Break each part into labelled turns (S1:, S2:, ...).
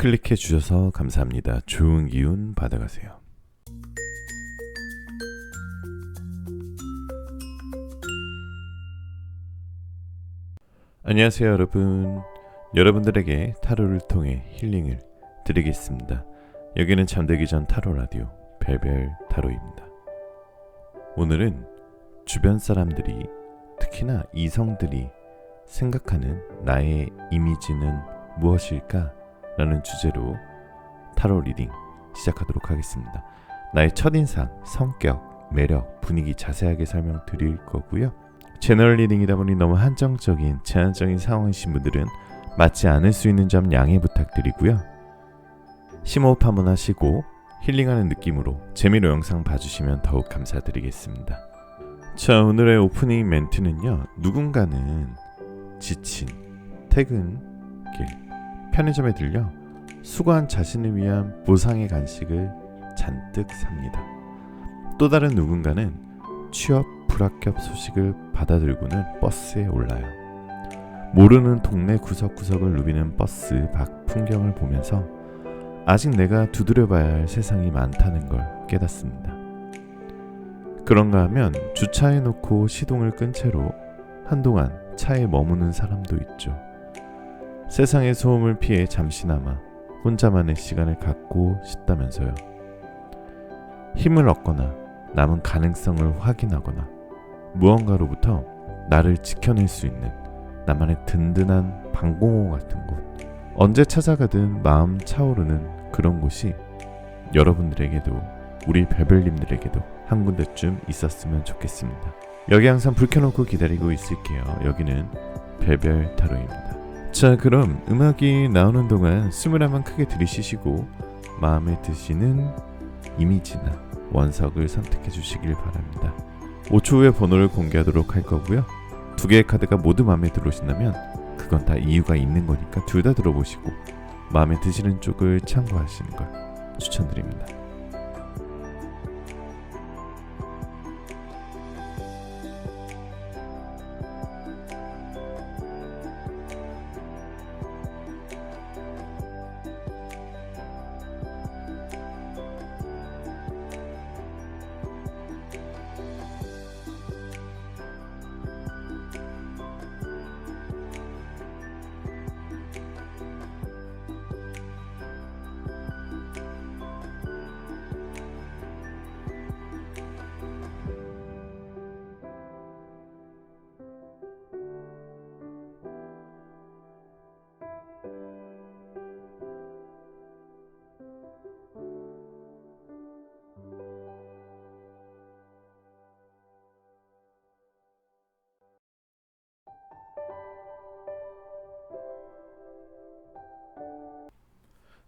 S1: 클릭해 주셔서 감사합니다. 좋은 기운 받아가세요. 안녕하세요 여러분. 여러분들에게 타로를 통해 힐링을 드리겠습니다. 여기는 잠들기 전 타로 라디오 별별 타로입니다. 오늘은 주변 사람들이, 특히나 이성들이 생각하는 나의 이미지는 무엇일까? 라는 주제로 타로 리딩 시작하도록 하겠습니다. 나의 첫인상, 성격, 매력, 분위기 자세하게 설명드릴 거고요. 제너럴 리딩이다 보니 너무 한정적인, 제한적인 상황이신 분들은 맞지 않을 수 있는 점 양해 부탁드리고요. 심호흡 한번 하시고 힐링하는 느낌으로 재미로 영상 봐주시면 더욱 감사드리겠습니다. 자, 오늘의 오프닝 멘트는요. 누군가는 지친 퇴근길 편의점에 들려 수고한 자신을 위한 보상의 간식을 잔뜩 삽니다. 또 다른 누군가는 취업 불합격 소식을 받아들고는 버스에 올라요. 모르는 동네 구석구석을 누비는 버스 밖 풍경을 보면서 아직 내가 두드려봐야 할 세상이 많다는 걸 깨닫습니다. 그런가 하면 주차해놓고 시동을 끈 채로 한동안 차에 머무는 사람도 있죠. 세상의 소음을 피해 잠시나마 혼자만의 시간을 갖고 싶다면서요. 힘을 얻거나 남은 가능성을 확인하거나 무언가로부터 나를 지켜낼 수 있는 나만의 든든한 방공호 같은 곳, 언제 찾아가든 마음 차오르는 그런 곳이 여러분들에게도, 우리 별별님들에게도 한 군데쯤 있었으면 좋겠습니다. 여기 항상 불 켜놓고 기다리고 있을게요. 여기는 별별 타로입니다. 자, 그럼 음악이 나오는 동안 숨을 한번 크게 들이쉬시고 마음에 드시는 이미지나 원석을 선택해 주시길 바랍니다. 5초 후에 번호를 공개하도록 할 거고요. 두 개의 카드가 모두 마음에 들어오신다면 그건 다 이유가 있는 거니까 둘 다 들어보시고 마음에 드시는 쪽을 참고하시는 걸 추천드립니다.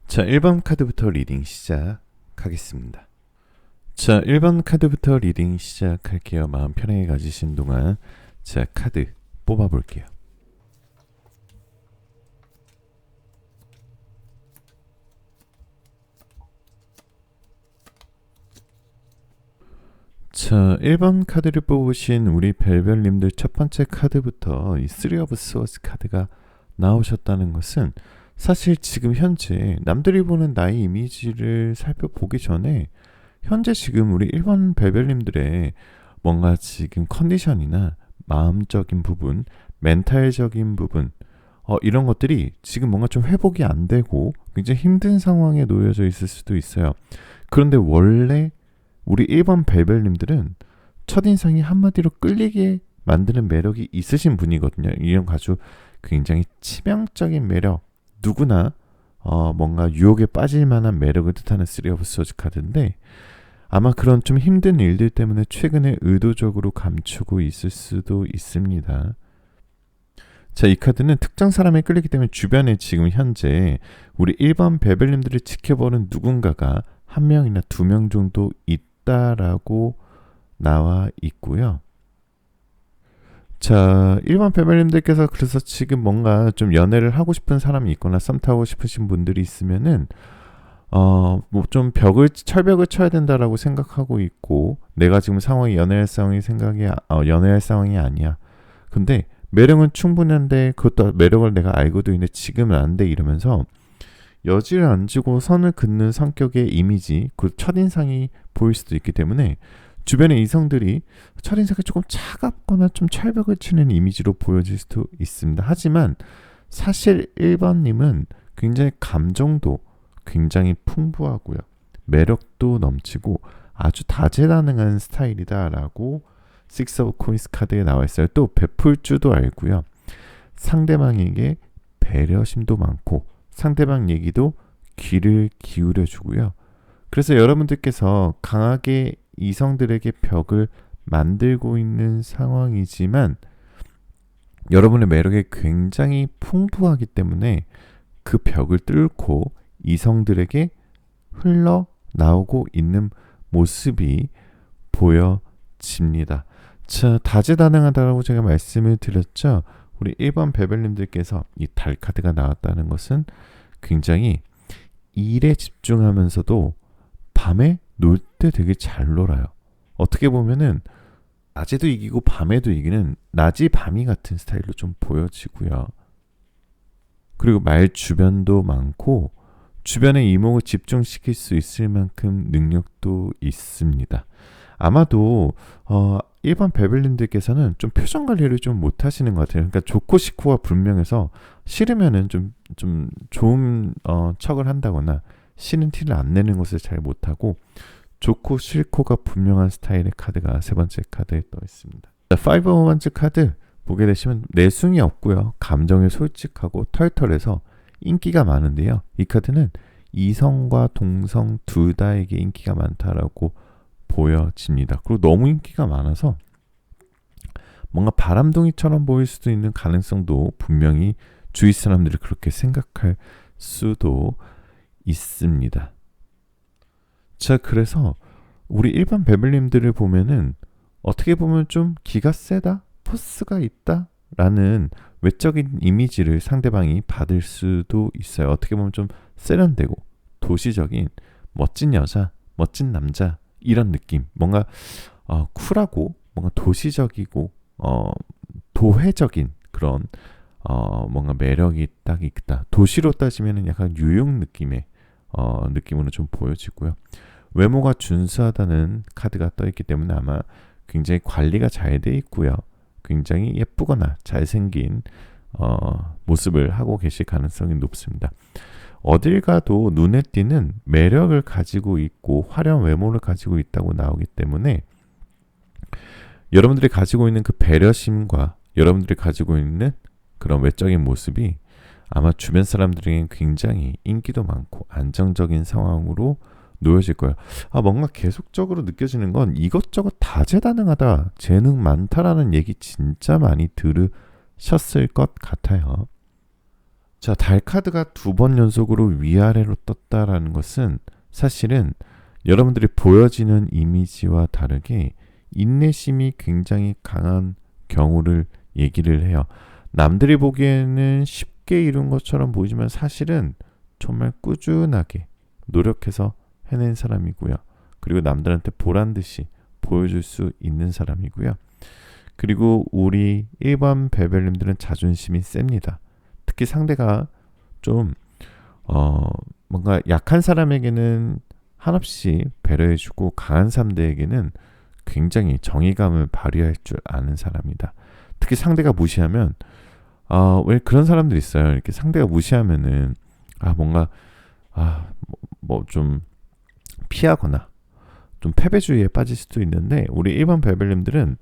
S1: 자, 1번 카드부터 리딩 시작하겠습니다. 자, 1번 카드부터 리딩 시작할게요. 마음 편하게 가지신 동안 자, 카드 뽑아볼게요. 자, 1번 카드를 뽑으신 우리 별별님들 첫 번째 카드부터 이 3 of Swords 카드가 나오셨다는 것은 사실 지금 현재 남들이 보는 나의 이미지를 살펴보기 전에 현재 지금 우리 1번 별별님들의 뭔가 지금 컨디션이나 마음적인 부분, 멘탈적인 부분, 이런 것들이 지금 뭔가 좀 회복이 안 되고 굉장히 힘든 상황에 놓여져 있을 수도 있어요. 그런데 원래 우리 1번 별별님들은 첫인상이 한마디로 끌리게 만드는 매력이 있으신 분이거든요. 이런 아주 굉장히 치명적인 매력, 누구나 뭔가 유혹에 빠질 만한 매력을 뜻하는 3 of Swords 카드인데 아마 그런 좀 힘든 일들 때문에 최근에 의도적으로 감추고 있을 수도 있습니다. 자, 이 카드는 특정 사람에 끌리기 때문에 주변에 지금 현재 우리 1번 별별님들을 지켜보는 누군가가 한 명이나 두 명 정도 있다라고 나와 있고요. 자, 1번 별별님들께서 그래서 지금 뭔가 좀 연애를 하고 싶은 사람이 있거나 썸 타고 싶으신 분들이 있으면은 뭐 좀 철벽을 쳐야 된다라고 생각하고 있고, 내가 지금 상황이 연애할 상황이 아니야. 근데 매력은 충분한데 그것도 매력을 내가 알고도 있는데 지금은 안 돼 이러면서 여지를 안 주고 선을 긋는 성격의 이미지, 그 첫인상이 보일 수도 있기 때문에 주변의 이성들이 첫인상이 조금 차갑거나 좀 철벽을 치는 이미지로 보여질 수도 있습니다. 하지만 사실 1번님은 굉장히 감정도 굉장히 풍부하고요. 매력도 넘치고 아주 다재다능한 스타일이다라고 식스 오브 코인스 카드에 나와 있어요. 또 베풀 줄도 알고요. 상대방에게 배려심도 많고 상대방 얘기도 귀를 기울여 주고요. 그래서 여러분들께서 강하게 이성들에게 벽을 만들고 있는 상황이지만 여러분의 매력이 굉장히 풍부하기 때문에 그 벽을 뚫고 이성들에게 흘러나오고 있는 모습이 보여집니다. 자, 다재다능하다고 제가 말씀을 드렸죠. 우리 1번 베벨님들께서 이 달 카드가 나왔다는 것은 굉장히 일에 집중하면서도 밤에 놀 때 되게 잘 놀아요. 어떻게 보면은 낮에도 이기고 밤에도 이기는 낮이 밤이 같은 스타일로 좀 보여지고요. 그리고 말 주변도 많고 주변의 이목을 집중시킬 수 있을 만큼 능력도 있습니다. 아마도 1번 베벨린들께서는 좀 표정 관리를 좀 못하시는 것 같아요. 그러니까 좋고 싫고가 분명해서 싫으면은 좀 좋은 척을 한다거나 싫은 티를 안 내는 것을 잘 못하고 좋고 싫고가 분명한 스타일의 카드가 세 번째 카드에 떠 있습니다. 5번째 카드 보게 되시면 내숭이 없고요. 감정에 솔직하고 털털해서 인기가 많은데요. 이 카드는 이성과 동성 둘 다에게 인기가 많다라고 보여집니다. 그리고 너무 인기가 많아서 뭔가 바람둥이처럼 보일 수도 있는 가능성도 분명히 주위 사람들이 그렇게 생각할 수도 있습니다. 자, 그래서 우리 일반 베블님들을 보면은 어떻게 보면 좀 기가 세다, 포스가 있다 라는 외적인 이미지를 상대방이 받을 수도 있어요. 어떻게 보면 좀 세련되고 도시적인 멋진 여자, 멋진 남자 이런 느낌. 뭔가 쿨하고 뭔가 도시적이고 도회적인 그런 뭔가 매력이 딱 있다. 도시로 따지면 약간 뉴욕 느낌의 느낌으로 좀 보여지고요. 외모가 준수하다는 카드가 떠있기 때문에 아마 굉장히 관리가 잘 돼 있고요. 굉장히 예쁘거나 잘생긴 모습을 하고 계실 가능성이 높습니다. 어딜 가도 눈에 띄는 매력을 가지고 있고 화려한 외모를 가지고 있다고 나오기 때문에 여러분들이 가지고 있는 그 배려심과 여러분들이 가지고 있는 그런 외적인 모습이 아마 주변 사람들에게는 굉장히 인기도 많고 안정적인 상황으로 놓여질 거예요. 뭔가 계속적으로 느껴지는 건 이것저것 다재다능하다, 재능 많다라는 얘기 진짜 많이 들으셨을 것 같아요. 자, 달 카드가 2번 연속으로 위아래로 떴다라는 것은 사실은 여러분들이 보여지는 이미지와 다르게 인내심이 굉장히 강한 경우를 얘기를 해요. 남들이 보기에는 쉽게 이룬 것처럼 보이지만 사실은 정말 꾸준하게 노력해서 해낸 사람이고요. 그리고 남들한테 보란 듯이 보여줄 수 있는 사람이고요. 그리고 우리 1번 베벨님들은 자존심이 셉니다. 특히 상대가 좀 뭔가 약한 사람에게는 한없이 배려해주고 강한 사람들에게는 굉장히 정의감을 발휘할 줄 아는 사람이다. 특히 상대가 무시하면 왜 그런 사람들 있어요. 이렇게 상대가 무시하면은 뭔가 뭐 좀 피하거나 좀 패배주의에 빠질 수도 있는데 우리 일반 베벨님들은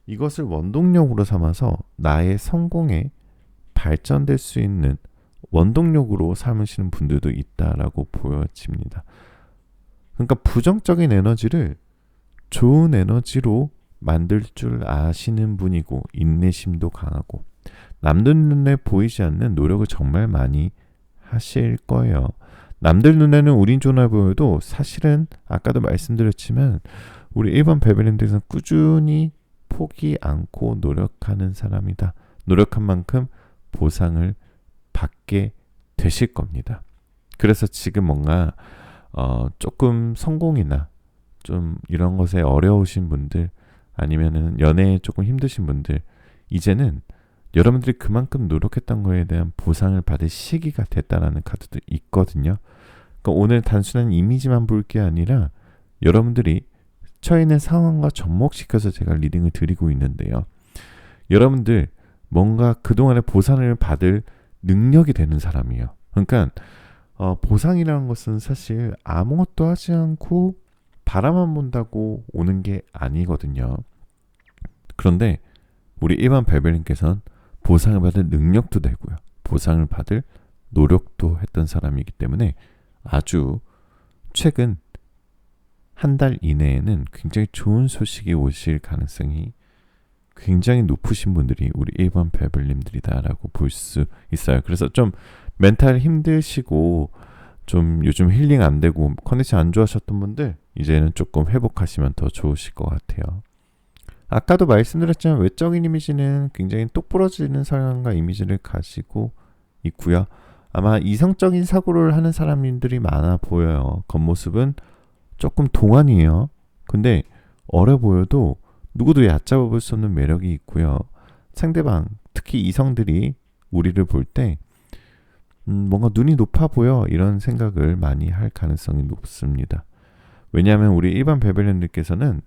S1: 이것을 원동력으로 삼아서 나의 성공에 발전될 수 있는 원동력으로 삼으시는 분들도 있다라고 보여집니다. 그러니까 부정적인 에너지를 좋은 에너지로 만들 줄 아시는 분이고 인내심도 강하고 남들 눈에 보이지 않는 노력을 정말 많이 하실 거예요. 남들 눈에는 우린 좋아 보여도 사실은 아까도 말씀드렸지만 우리 1번 베벨님들은 꾸준히 포기 않고 노력하는 사람이다. 노력한 만큼 보상을 받게 되실 겁니다. 그래서 지금 뭔가 조금 성공이나 좀 이런 것에 어려우신 분들 아니면은 연애에 조금 힘드신 분들 이제는 여러분들이 그만큼 노력했던 거에 대한 보상을 받을 시기가 됐다라는 카드도 있거든요. 그러니까 오늘 단순한 이미지만 볼 게 아니라 여러분들이 처해 있는 상황과 접목시켜서 제가 리딩을 드리고 있는데요. 여러분들 뭔가 그동안의 보상을 받을 능력이 되는 사람이에요. 그러니까 보상이라는 것은 사실 아무것도 하지 않고 바라만 본다고 오는 게 아니거든요. 그런데 우리 일반 발벨님께서는 보상을 받을 능력도 되고요. 보상을 받을 노력도 했던 사람이기 때문에 아주 최근 한 달 이내에는 굉장히 좋은 소식이 오실 가능성이 굉장히 높으신 분들이 우리 일반 발벨님들이다라고 볼 수 있어요. 그래서 좀 멘탈 힘드시고 좀 요즘 힐링 안 되고 컨디션 안 좋아하셨던 분들 이제는 조금 회복하시면 더 좋으실 것 같아요. 아까도 말씀드렸지만 외적인 이미지는 굉장히 똑부러지는 성향과 이미지를 가지고 있고요. 아마 이성적인 사고를 하는 사람들이 많아 보여요. 겉모습은 조금 동안이에요. 근데 어려 보여도 누구도 얕잡아 볼 수 없는 매력이 있고요. 상대방, 특히 이성들이 우리를 볼 때 뭔가 눈이 높아 보여 이런 생각을 많이 할 가능성이 높습니다. 왜냐하면 우리 일반 베벨년들께서는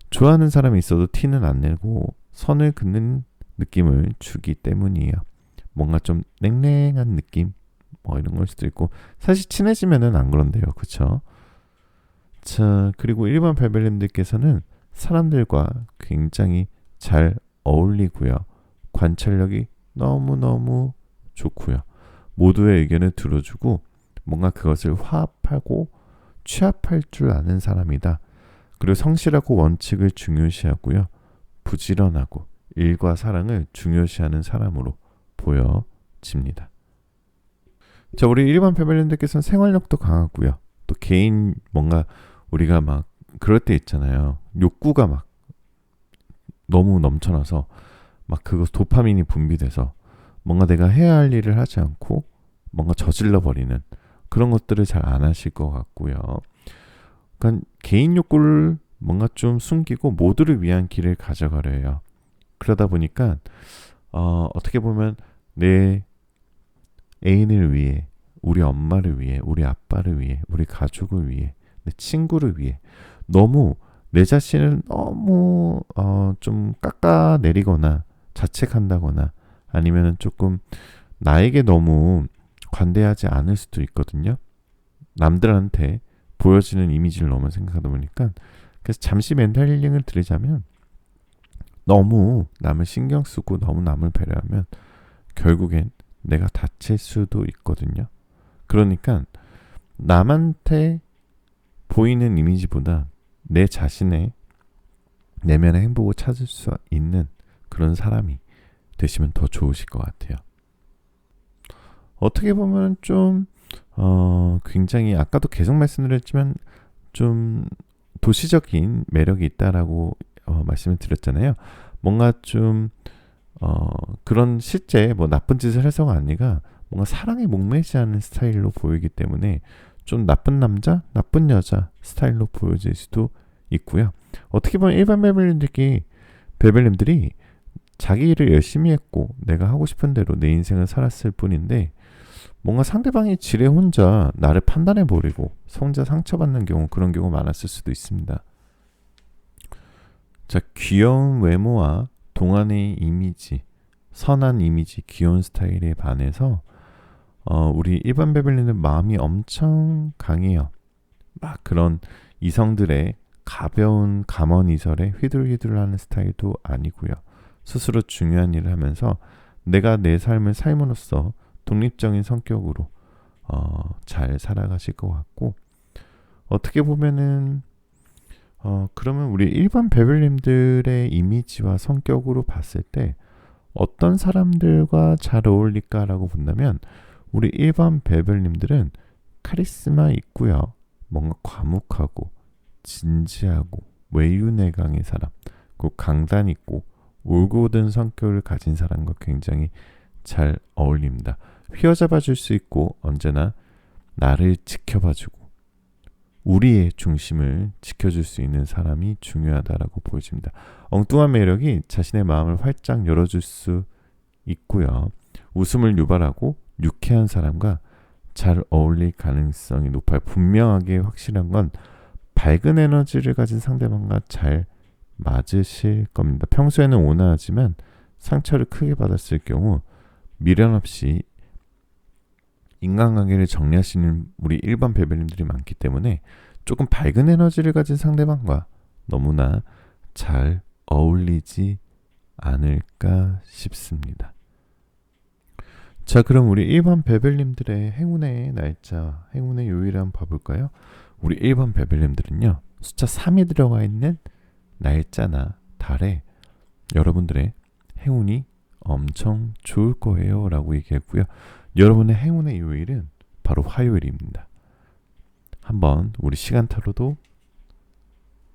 S1: 좋아하는 사람이 있어도 티는 안 내고 선을 긋는 느낌을 주기 때문이에요. 뭔가 좀 냉랭한 느낌 이런 걸 수도 있고 사실 친해지면은 안 그런데요. 그쵸? 자, 그리고 일반 베벨년들께서는 사람들과 굉장히 잘 어울리고요. 관찰력이 너무너무 좋고요. 모두의 의견을 들어주고 뭔가 그것을 화합하고 취합할 줄 아는 사람이다. 그리고 성실하고 원칙을 중요시하고요. 부지런하고 일과 사랑을 중요시하는 사람으로 보여집니다. 자, 우리 일반 패밀리들께서는 생활력도 강하고요. 또 개인 뭔가 우리가 막 그럴 때 있잖아요. 욕구가 막 너무 넘쳐나서 막 그거 도파민이 분비돼서 뭔가 내가 해야 할 일을 하지 않고 뭔가 저질러 버리는 그런 것들을 잘 안 하실 것 같고요. 그러니까 개인 욕구를 뭔가 좀 숨기고 모두를 위한 길을 가져가려 해요. 그러다 보니까 어떻게 보면 내 애인을 위해, 우리 엄마를 위해, 우리 아빠를 위해, 우리 가족을 위해, 내 친구를 위해 너무 내 자신을 너무 좀 깎아내리거나 자책한다거나 아니면은 조금 나에게 너무 관대하지 않을 수도 있거든요. 남들한테 보여지는 이미지를 너무 생각하다 보니까 그래서 잠시 멘탈 힐링을 드리자면 너무 남을 신경 쓰고 너무 남을 배려하면 결국엔 내가 다칠 수도 있거든요. 그러니까 남한테 보이는 이미지보다 내 자신의 내면의 행복을 찾을 수 있는 그런 사람이 되시면 더 좋으실 것 같아요. 어떻게 보면 좀 굉장히 아까도 계속 말씀드렸지만 좀 도시적인 매력이 있다라고 말씀을 드렸잖아요. 뭔가 좀 그런 실제 뭐 나쁜 짓을 해서가 아니라 뭔가 사랑에 목매지 않은 스타일로 보이기 때문에 좀 나쁜 남자, 나쁜 여자 스타일로 보여질 수도 있고요. 어떻게 보면 일반 베벨님들이 자기 일을 열심히 했고 내가 하고 싶은 대로 내 인생을 살았을 뿐인데 뭔가 상대방이 지레 혼자 나를 판단해버리고 혼자 상처받는 경우 그런 경우 많았을 수도 있습니다. 자, 귀여운 외모와 동안의 이미지, 선한 이미지, 귀여운 스타일에 반해서 우리 일반 베벨리는 마음이 엄청 강해요. 막 그런 이성들의 가벼운 감언이설에 휘둘휘둘하는 스타일도 아니고요. 스스로 중요한 일을 하면서 내가 내 삶을 삶으로써 독립적인 성격으로 잘 살아가실 것 같고 어떻게 보면은 그러면 우리 일반 베벨님들의 이미지와 성격으로 봤을 때 어떤 사람들과 잘 어울릴까라고 본다면 우리 일반 베벨님들은 카리스마 있고요. 뭔가 과묵하고 진지하고 외유내강의 사람, 그 강단 있고 올곧은 성격을 가진 사람과 굉장히 잘 어울립니다. 휘어잡아 줄 수 있고 언제나 나를 지켜봐주고 우리의 중심을 지켜줄 수 있는 사람이 중요하다라고 보여집니다. 엉뚱한 매력이 자신의 마음을 활짝 열어줄 수 있고요. 웃음을 유발하고 유쾌한 사람과 잘 어울릴 가능성이 높아요. 분명하게 확실한 건 밝은 에너지를 가진 상대방과 잘 맞으실 겁니다. 평소에는 온화하지만 상처를 크게 받았을 경우 미련 없이 인간관계를 정리하시는 우리 일반 배변님들이 많기 때문에 조금 밝은 에너지를 가진 상대방과 너무나 잘 어울리지 않을까 싶습니다. 자, 그럼 우리 1번 베벨님들의 행운의 날짜, 행운의 요일을 한번 봐볼까요? 우리 1번 베벨님들은요, 숫자 3이 들어가 있는 날짜나 달에 여러분들의 행운이 엄청 좋을 거예요 라고 얘기했고요. 여러분의 행운의 요일은 바로 화요일입니다. 한번 우리 시간타로도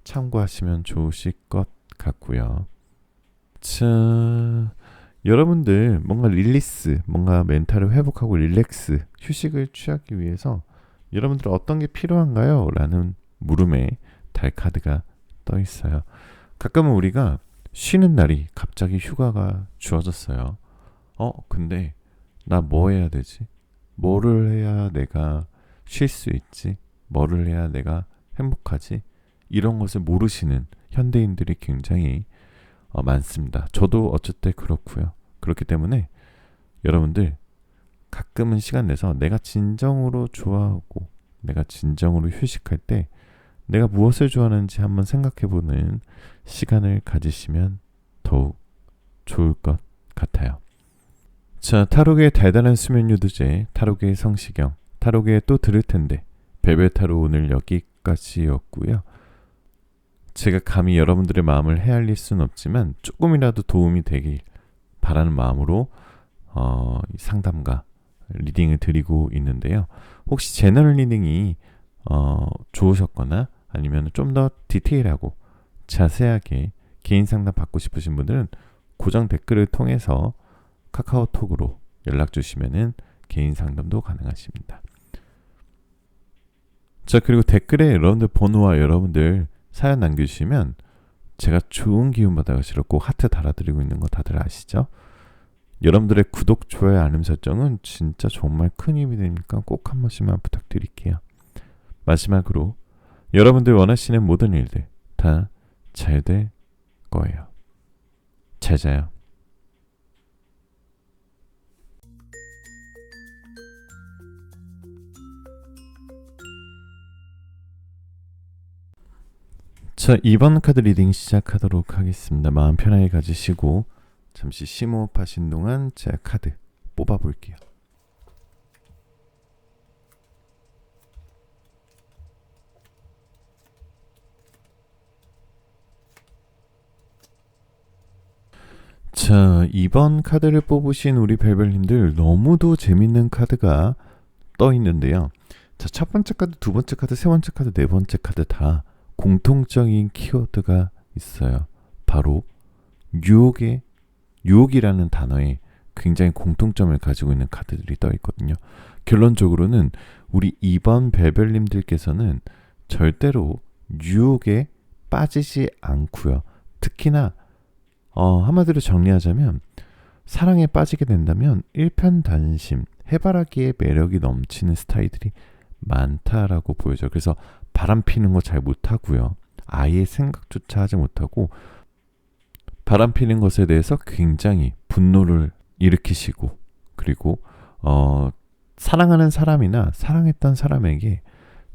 S1: 참고하시면 좋으실 것 같고요. 자, 여러분들 뭔가 릴리스, 뭔가 멘탈을 회복하고 릴렉스, 휴식을 취하기 위해서 여러분들 어떤 게 필요한가요? 라는 물음에 달 카드가 떠 있어요. 가끔은 우리가 쉬는 날이 갑자기 휴가가 주어졌어요. 근데 나 뭐 해야 되지? 뭐를 해야 내가 쉴 수 있지? 뭐를 해야 내가 행복하지? 이런 것을 모르시는 현대인들이 굉장히 많습니다. 저도 어쨌든 그렇고요. 그렇기 때문에 여러분들 가끔은 시간 내서 내가 진정으로 좋아하고 내가 진정으로 휴식할 때 내가 무엇을 좋아하는지 한번 생각해보는 시간을 가지시면 더욱 좋을 것 같아요. 자, 타로계의 달달한 수면 유두제, 타로계의 성시경, 타로계에 또 들을 텐데 벨벳타로 오늘 여기까지였고요. 제가 감히 여러분들의 마음을 헤아릴 수는 없지만 조금이라도 도움이 되길 바라는 마음으로 상담과 리딩을 드리고 있는데요. 혹시 제너럴 리딩이 좋으셨거나 아니면 좀 더 디테일하고 자세하게 개인 상담 받고 싶으신 분들은 고정 댓글을 통해서 카카오톡으로 연락 주시면은 개인 상담도 가능하십니다. 자, 그리고 댓글에 여러분들 번호와 여러분들 사연 남겨주시면 제가 좋은 기운 받아가시러 꼭 하트 달아드리고 있는 거 다들 아시죠? 여러분들의 구독, 좋아요, 알림 설정은 진짜 정말 큰 힘이 되니까 꼭 한 번씩만 부탁드릴게요. 마지막으로 여러분들 원하시는 모든 일들 다 잘 될 거예요. 잘 자요. 자, 2번 카드 리딩 시작하도록 하겠습니다. 마음 편하게 가지시고 잠시 심호흡하신 동안 제가 카드 뽑아볼게요. 자, 2번 카드를 뽑으신 우리 벨벨님들 너무도 재밌는 카드가 떠 있는데요. 자, 첫 번째 카드, 두 번째 카드, 세 번째 카드, 네 번째 카드 다 공통적인 키워드가 있어요. 바로 유혹이라는 단어에 굉장히 공통점을 가지고 있는 카드들이 떠 있거든요. 결론적으로는 우리 2번 벨벨님들께서는 절대로 유혹에 빠지지 않고요. 특히나 한마디로 정리하자면 사랑에 빠지게 된다면 일편단심, 해바라기의 매력이 넘치는 스타일들이 많다라고 보여져요. 그래서 바람 피는 거 잘 못하고요. 아예 생각조차 하지 못하고 바람 피는 것에 대해서 굉장히 분노를 일으키시고 그리고 사랑하는 사람이나 사랑했던 사람에게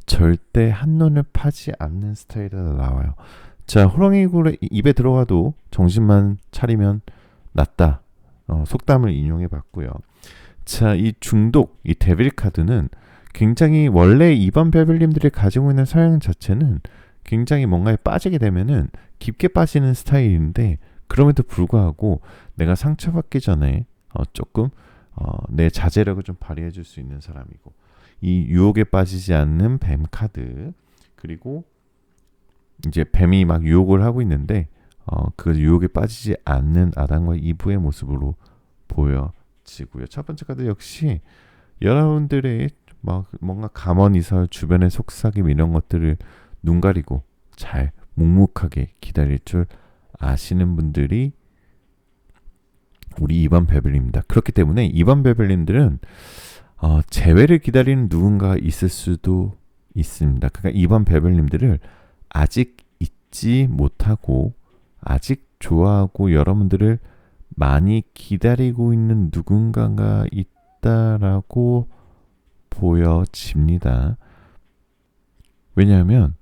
S1: 절대 한눈을 파지 않는 스타일이 나와요. 자, 호랑이 굴에 입에 들어가도 정신만 차리면 낫다. 속담을 인용해 봤고요. 자, 이 중독, 이 데빌 카드는 굉장히 원래 2번 벨벨님들이 가지고 있는 성향 자체는 굉장히 뭔가에 빠지게 되면은 깊게 빠지는 스타일인데 그럼에도 불구하고 내가 상처받기 전에 조금 내 자제력을 좀 발휘해 줄 수 있는 사람이고 이 유혹에 빠지지 않는 뱀 카드 그리고 이제 뱀이 막 유혹을 하고 있는데 그 유혹에 빠지지 않는 아담과 이브의 모습으로 보여지고요. 첫 번째 카드 역시 여러분들의 막 뭔가 감언이설 주변의 속삭임 이런 것들을 눈 가리고 잘 묵묵하게 기다릴 줄 아시는 분들이 우리 2번 베벨님입니다. 그렇기 때문에 2번 베벨님들은 재회를 기다리는 누군가가 있을 수도 있습니다. 그러니까 2번 베벨님들을 아직 잊지 못하고 아직 좋아하고 여러분들을 많이 기다리고 있는 누군가가 있다라고 보여집니다. 왜냐하면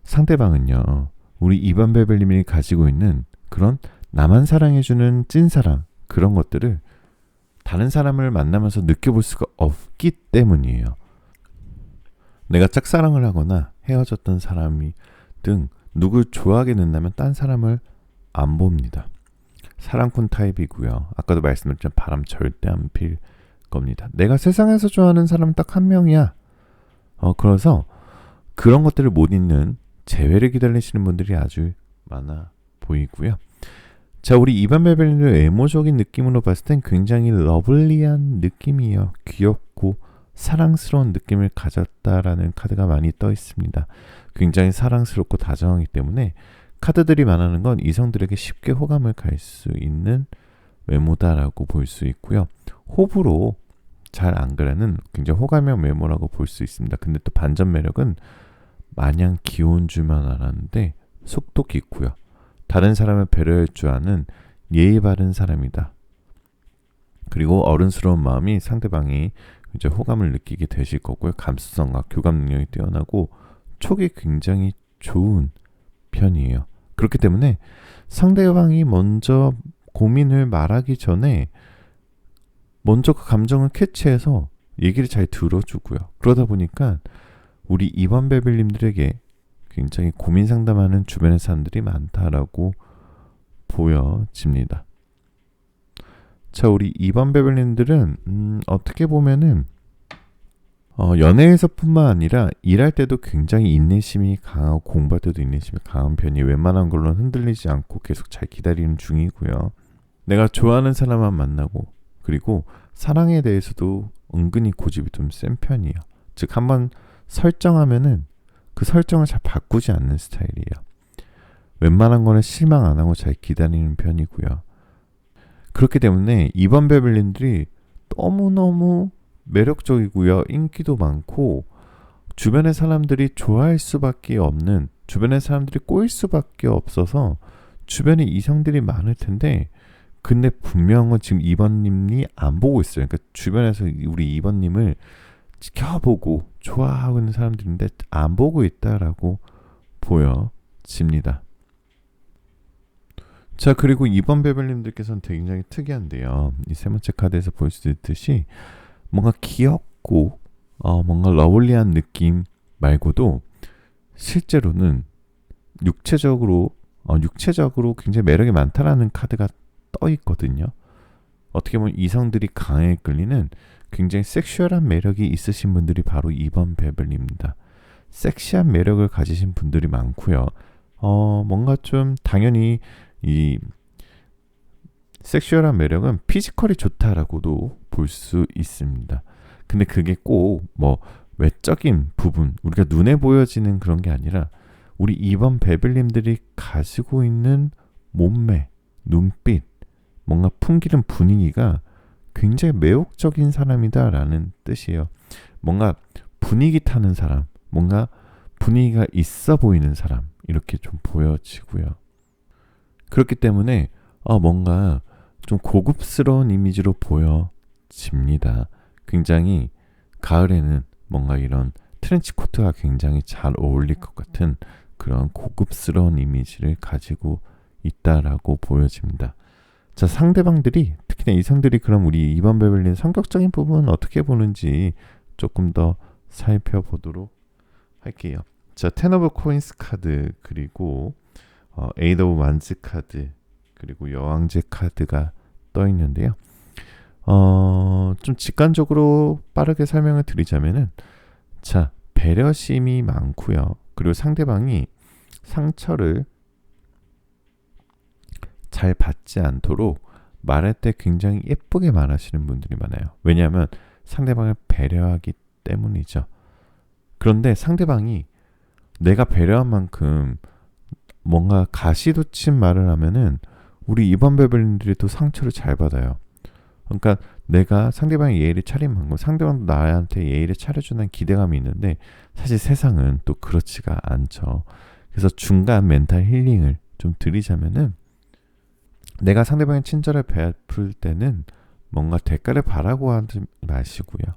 S1: 상대방은요, 우리 2번 베벨님이 가지고 있는 그런 나만 사랑해주는 찐사랑, 그런 것들을 다른 사람을 만나면서 느껴볼 수가 없기 때문이에요. 내가 짝사랑을 하거나 헤어졌던 사람이 등 누굴 좋아하게 된다면 딴 사람을 안 봅니다. 사랑꾼 타입이고요. 아까도 말씀드렸지만 바람 절대 안 필 겁니다. 내가 세상에서 좋아하는 사람은 딱 한 명이야. 그래서 그런 것들을 못 잊는 재회를 기다리시는 분들이 아주 많아 보이고요. 자, 우리 2번 베벨님의 외모적인 느낌으로 봤을 땐 굉장히 러블리한 느낌이에요. 귀엽고 사랑스러운 느낌을 가졌다라는 카드가 많이 떠 있습니다. 굉장히 사랑스럽고 다정하기 때문에 카드들이 말하는 건 이성들에게 쉽게 호감을 갈 수 있는 외모다라고 볼 수 있고요. 호불호 잘 안 가는 굉장히 호감형 외모라고 볼 수 있습니다. 근데 또 반전 매력은 마냥 귀여운 줄만 알았는데 속도 깊고요. 다른 사람을 배려할 줄 아는 예의 바른 사람이다. 그리고 어른스러운 마음이 상대방이 이제 호감을 느끼게 되실 거고요. 감수성과 교감 능력이 뛰어나고 촉이 굉장히 좋은 편이에요. 그렇기 때문에 상대방이 먼저 고민을 말하기 전에 먼저 그 감정을 캐치해서 얘기를 잘 들어주고요. 그러다 보니까 우리 2번 베벨님들에게 굉장히 고민 상담하는 주변의 사람들이 많다라고 보여집니다. 자, 우리 2번 베벨님들은 어떻게 보면은 연애에서뿐만 아니라 일할 때도 굉장히 인내심이 강하고 공부할 때도 인내심이 강한 편이 웬만한 걸로는 흔들리지 않고 계속 잘 기다리는 중이고요. 내가 좋아하는 사람만 만나고 그리고 사랑에 대해서도 은근히 고집이 좀 센 편이에요. 즉 한번 설정하면은 그 설정을 잘 바꾸지 않는 스타일이에요. 웬만한 거는 실망 안 하고 잘 기다리는 편이고요. 그렇기 때문에 2번 베벨님들이 너무너무 매력적이고요. 인기도 많고 주변의 사람들이 좋아할 수밖에 없는, 주변의 사람들이 꼬일 수밖에 없어서 주변에 이성들이 많을 텐데 근데 분명한 건 지금 2번님이 안 보고 있어요. 그러니까 주변에서 우리 2번님을 지켜보고 좋아하고 있는 사람들인데 안 보고 있다라고 보여집니다. 자, 그리고 2번 베벨님들께서는 굉장히 특이한데요. 이 세 번째 카드에서 볼 수 있듯이 뭔가 귀엽고 뭔가 러블리한 느낌 말고도 실제로는 육체적으로 굉장히 매력이 많다라는 카드가 떠 있거든요. 어떻게 보면 이성들이 강하게 끌리는 굉장히 섹슈얼한 매력이 있으신 분들이 바로 2번 베벨입니다. 섹시한 매력을 가지신 분들이 많고요. 뭔가 좀 당연히 이 섹슈얼한 매력은 피지컬이 좋다라고도 볼 수 있습니다. 근데 그게 꼭 뭐 외적인 부분, 우리가 눈에 보여지는 그런 게 아니라 우리 2번 베벨님들이 가지고 있는 몸매, 눈빛, 뭔가 풍기는 분위기가 굉장히 매혹적인 사람이다라는 뜻이에요. 뭔가 분위기 타는 사람, 뭔가 분위기가 있어 보이는 사람, 이렇게 좀 보여지고요. 그렇기 때문에 뭔가 좀 고급스러운 이미지로 보여집니다. 굉장히 가을에는 뭔가 이런 트렌치 코트가 굉장히 잘 어울릴 것 같은 그런 고급스러운 이미지를 가지고 있다라고 보여집니다. 자, 상대방들이 특히나 이성들이 그럼 우리 2번 베벨린 성격적인 부분은 어떻게 보는지 조금 더 살펴보도록 할게요. 자, 텐 오브 코인스 카드, 그리고 에이드 오브 완즈 카드, 그리고 여왕제 카드가 떠 있는데요. 좀 직관적으로 빠르게 설명을 드리자면은, 자, 배려심이 많고요. 그리고 상대방이 상처를 잘 받지 않도록 말할 때 굉장히 예쁘게 말하시는 분들이 많아요. 왜냐하면 상대방을 배려하기 때문이죠. 그런데 상대방이 내가 배려한 만큼 뭔가 가시돋친 말을 하면은 우리 2번 베벨님들이 또 상처를 잘 받아요. 그러니까 내가 상대방의 예의를 차린 만큼 상대방도 나한테 예의를 차려주는 기대감이 있는데 사실 세상은 또 그렇지가 않죠. 그래서 중간 멘탈 힐링을 좀 드리자면은 내가 상대방의 친절을 베풀 때는 뭔가 대가를 바라고 하지 마시고요.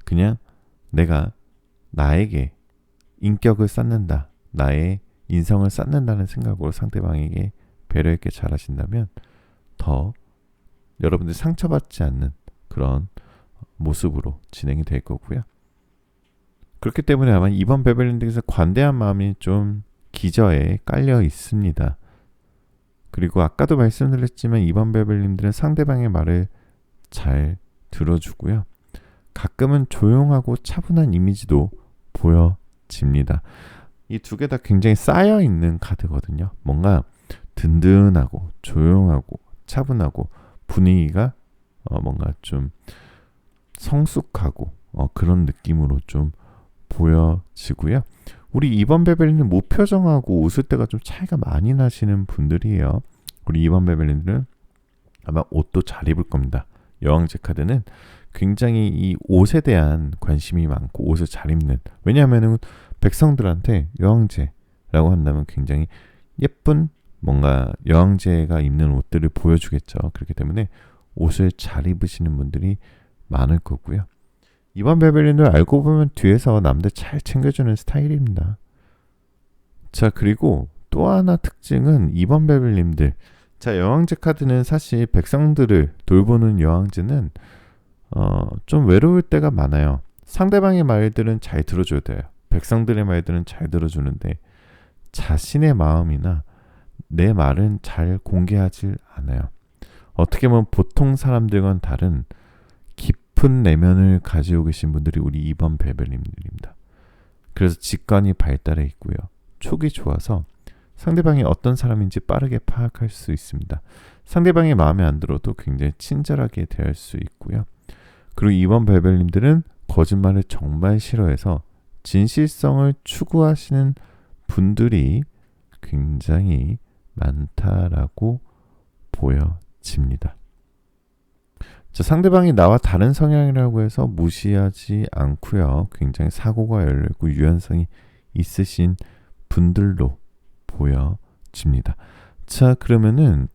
S1: 그냥 내가 나에게 인격을 쌓는다, 나의 인성을 쌓는다는 생각으로 상대방에게 배려 있게 잘하신다면 더 여러분들 상처받지 않는 그런 모습으로 진행이 될 거고요. 그렇기 때문에 아마 이번 베벨린들에서 관대한 마음이 좀 기저에 깔려 있습니다. 그리고 아까도 말씀드렸지만 이번 베벨님들은 상대방의 말을 잘 들어주고요. 가끔은 조용하고 차분한 이미지도 보여집니다. 이 두 개 다 굉장히 쌓여있는 카드거든요. 뭔가 든든하고 조용하고 차분하고 분위기가 뭔가 좀 성숙하고 그런 느낌으로 좀 보여지고요. 우리 2번 베벨린은 무표정하고 웃을 때가 좀 차이가 많이 나시는 분들이에요. 우리 2번 베벨린은 아마 옷도 잘 입을 겁니다. 여왕제 카드는 굉장히 이 옷에 대한 관심이 많고 옷을 잘 입는, 왜냐하면은 백성들한테 여왕제라고 한다면 굉장히 예쁜 뭔가 여왕제가 입는 옷들을 보여주겠죠. 그렇기 때문에 옷을 잘 입으시는 분들이 많을 거고요. 이번 베벨린을 알고 보면 뒤에서 남들 잘 챙겨주는 스타일입니다. 자, 그리고 또 하나 특징은 2번 베벨님들, 자, 여왕제 카드는 사실 백성들을 돌보는 여왕제는 좀 외로울 때가 많아요. 상대방의 말들은 잘 들어줘야 돼요. 백성들의 말들은 잘 들어주는데 자신의 마음이나 내 말은 잘 공개하지 않아요. 어떻게 보면 보통 사람들과는 다른 깊은 내면을 가지고 계신 분들이 우리 2번 베벨님들입니다. 그래서 직관이 발달해 있고요. 촉이 좋아서 상대방이 어떤 사람인지 빠르게 파악할 수 있습니다. 상대방이 마음에 안 들어도 굉장히 친절하게 대할 수 있고요. 그리고 2번 베벨님들은 거짓말을 정말 싫어해서 진실성을 추구하시는 분들이 굉장히 많다라고 보여집니다. 자, 상대방이 나와 다른 성향이라고 해서 무시하지 않고요. 굉장히 사고가 열리고 유연성이 있으신 분들로 보여집니다. 자, 그러면은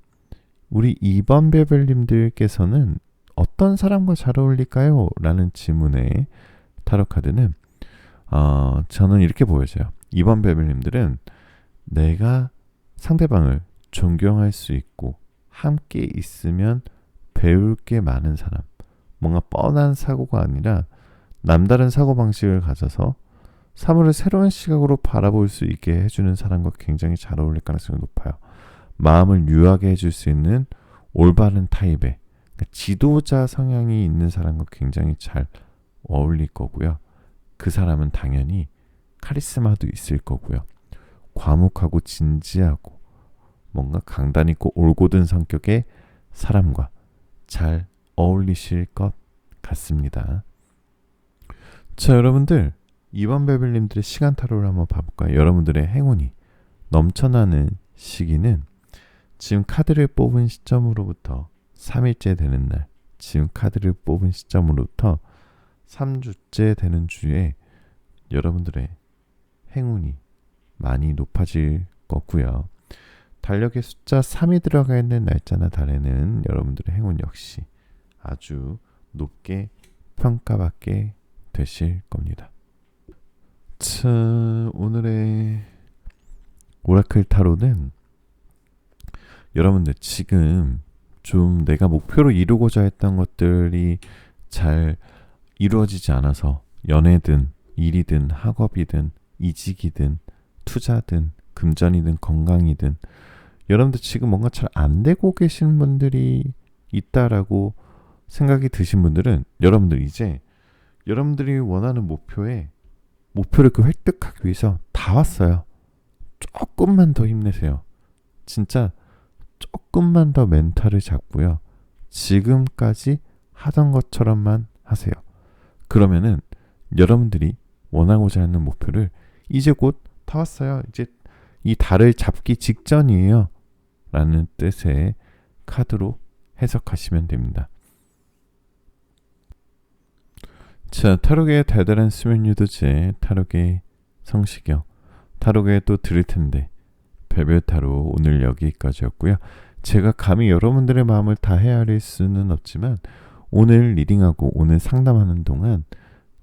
S1: 우리 2번 베벨님들께서는 어떤 사람과 잘 어울릴까요? 라는 질문에 타로 카드는 저는 이렇게 보여져요. 2번 베벨님들은 내가 상대방을 존경할 수 있고 함께 있으면 배울 게 많은 사람, 뭔가 뻔한 사고가 아니라 남다른 사고방식을 가져서 사물을 새로운 시각으로 바라볼 수 있게 해주는 사람과 굉장히 잘 어울릴 가능성이 높아요. 마음을 유하게 해줄 수 있는 올바른 타입의, 그러니까 지도자 성향이 있는 사람과 굉장히 잘 어울릴 거고요. 그 사람은 당연히 카리스마도 있을 거고요. 과묵하고 진지하고 뭔가 강단 있고 올곧은 성격의 사람과 잘 어울리실 것 같습니다. 자, 여러분들 2번 베벨님들의 시간 타로를 한번 봐볼까요? 여러분들의 행운이 넘쳐나는 시기는 지금 카드를 뽑은 시점으로부터 3일째 되는 날, 지금 카드를 뽑은 시점으로부터 3주째 되는 주에 여러분들의 행운이 많이 높아질 거고요. 달력에 숫자 3이 들어가 있는 날짜나 달에는 여러분들의 행운 역시 아주 높게 평가받게 되실 겁니다. 자, 오늘의 오라클 타로는 여러분들 지금 좀 내가 목표로 이루고자 했던 것들이 잘 이루어지지 않아서 연애든 일이든 학업이든 이직이든 투자든 금전이든 건강이든 여러분들 지금 뭔가 잘 안 되고 계신 분들이 있다라고 생각이 드신 분들은 여러분들 이제 여러분들이 원하는 목표를 획득하기 위해서 다 왔어요. 조금만 더 힘내세요. 진짜 조금만 더 멘탈을 잡고요. 지금까지 하던 것처럼만 하세요. 그러면은 여러분들이 원하고자 하는 목표를 이제 곧 다 왔어요. 이제 이 달을 잡기 직전이에요. 라는 뜻의 카드로 해석하시면 됩니다. 자, 타로계의 달달한 수면 유도제, 타로계의 성시경, 타로계에 또 드릴 텐데 별별 타로 오늘 여기까지였고요. 제가 감히 여러분들의 마음을 다 헤아릴 수는 없지만 오늘 리딩하고 오늘 상담하는 동안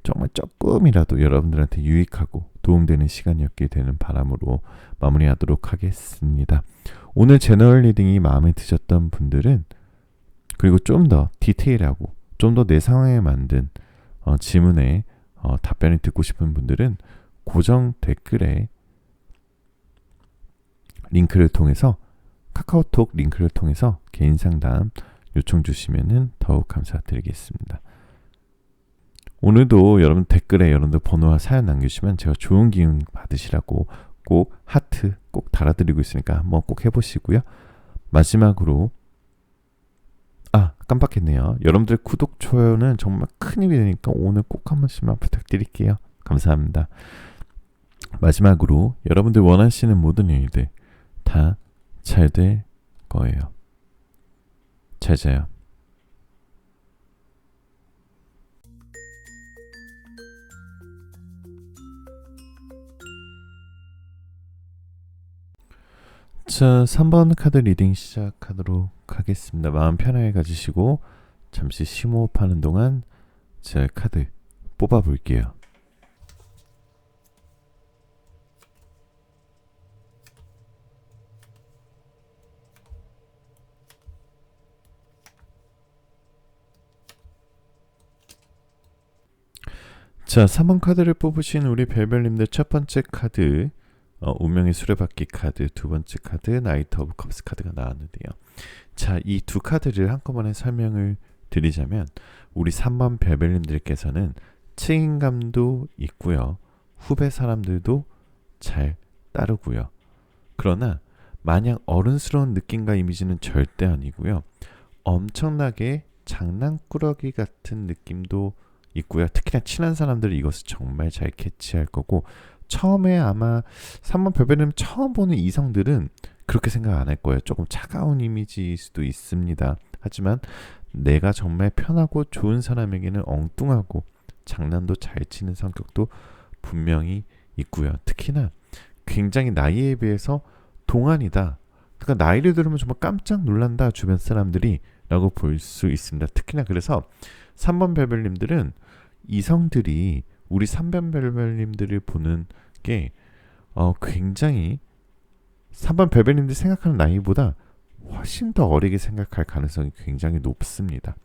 S1: 정말 조금이라도 여러분들한테 유익하고 도움되는 시간이었게 되는 바람으로 마무리하도록 하겠습니다. 오늘 제너럴 리딩이 마음에 드셨던 분들은, 그리고 좀 더 디테일하고 좀 더 내 상황에 만든 질문에 답변을 듣고 싶은 분들은 고정 댓글에 링크를 통해서, 카카오톡 링크를 통해서 개인 상담 요청 주시면 더욱 감사드리겠습니다. 오늘도 여러분 댓글에 여러분들 번호와 사연 남겨주시면 제가 좋은 기운 받으시라고 꼭 하트 꼭 달아드리고 있으니까 한번 꼭 해보시고요. 마지막으로 깜빡했네요. 여러분들 구독, 좋아요는 정말 큰 힘이 되니까 오늘 꼭 한 번씩만 부탁드릴게요. 감사합니다. 마지막으로 여러분들 원하시는 모든 일들 다 잘 될 거예요. 잘 자요. 자, 3번 카드 리딩 시작하도록 하겠습니다. 마음 편하게 가지시고 잠시 심호흡하는 동안 제 카드 뽑아볼게요. 자, 3번 카드를 뽑으신 우리 별별님들, 첫 번째 카드 운명의 수레바퀴 카드, 두 번째 카드 나이트 오브 컵스 카드가 나왔는데요. 자, 이 두 카드를 한꺼번에 설명을 드리자면 우리 3번 별별님들께서는 책임감도 있고요. 후배 사람들도 잘 따르고요. 그러나 마냥 어른스러운 느낌과 이미지는 절대 아니고요. 엄청나게 장난꾸러기 같은 느낌도 있고요. 특히나 친한 사람들이 이것을 정말 잘 캐치할 거고, 처음에 아마 3번 별별님 처음 보는 이성들은 그렇게 생각 안 할 거예요. 조금 차가운 이미지일 수도 있습니다. 하지만 내가 정말 편하고 좋은 사람에게는 엉뚱하고 장난도 잘 치는 성격도 분명히 있고요. 특히나 굉장히 나이에 비해서 동안이다. 그러니까 나이를 들으면 정말 깜짝 놀란다, 주변 사람들이 라고 볼 수 있습니다. 특히나 그래서 3번 별별님들은 이성들이 우리 3번 별별님들을 보는 게 굉장히 3번 별별님들이 생각하는 나이보다 훨씬 더 어리게 생각할 가능성이 굉장히 높습니다.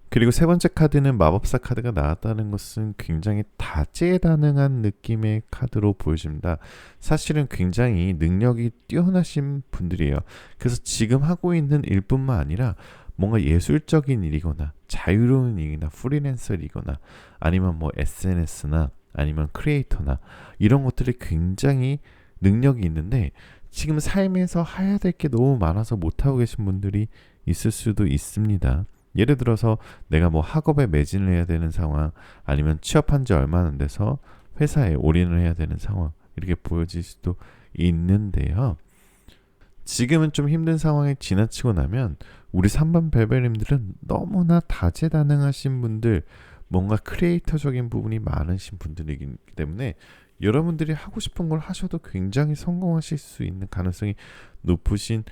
S1: 그리고 세 번째 카드는 마법사 카드가 나왔다는 것은 굉장히 다재다능한 느낌의 카드로 보여집니다. 사실은 굉장히 능력이 뛰어나신 분들이에요. 그래서 지금 하고 있는 일뿐만 아니라 뭔가 예술적인 일이거나 자유로운 일이나 프리랜서 일이거나 아니면 뭐 SNS나 아니면 크리에이터나 이런 것들이 굉장히 능력이 있는데 지금 삶에서 해야 될 게 너무 많아서 못하고 계신 분들이 있을 수도 있습니다. 예를 들어서 내가 뭐 학업에 매진을 해야 되는 상황, 아니면 취업한 지 얼마 안 돼서 회사에 올인을 해야 되는 상황, 이렇게 보여질 수도 있는데요. 지금은 좀 힘든 상황이 지나치고 나면 우리 3번 별별님들은 너무나 다재다능하신 분들, 뭔가 크리에이터적인 부분이 많으신 분들이기 때문에 여러분들이 하고 싶은 걸 하셔도 굉장히 성공하실 수 있는 가능성이 높으신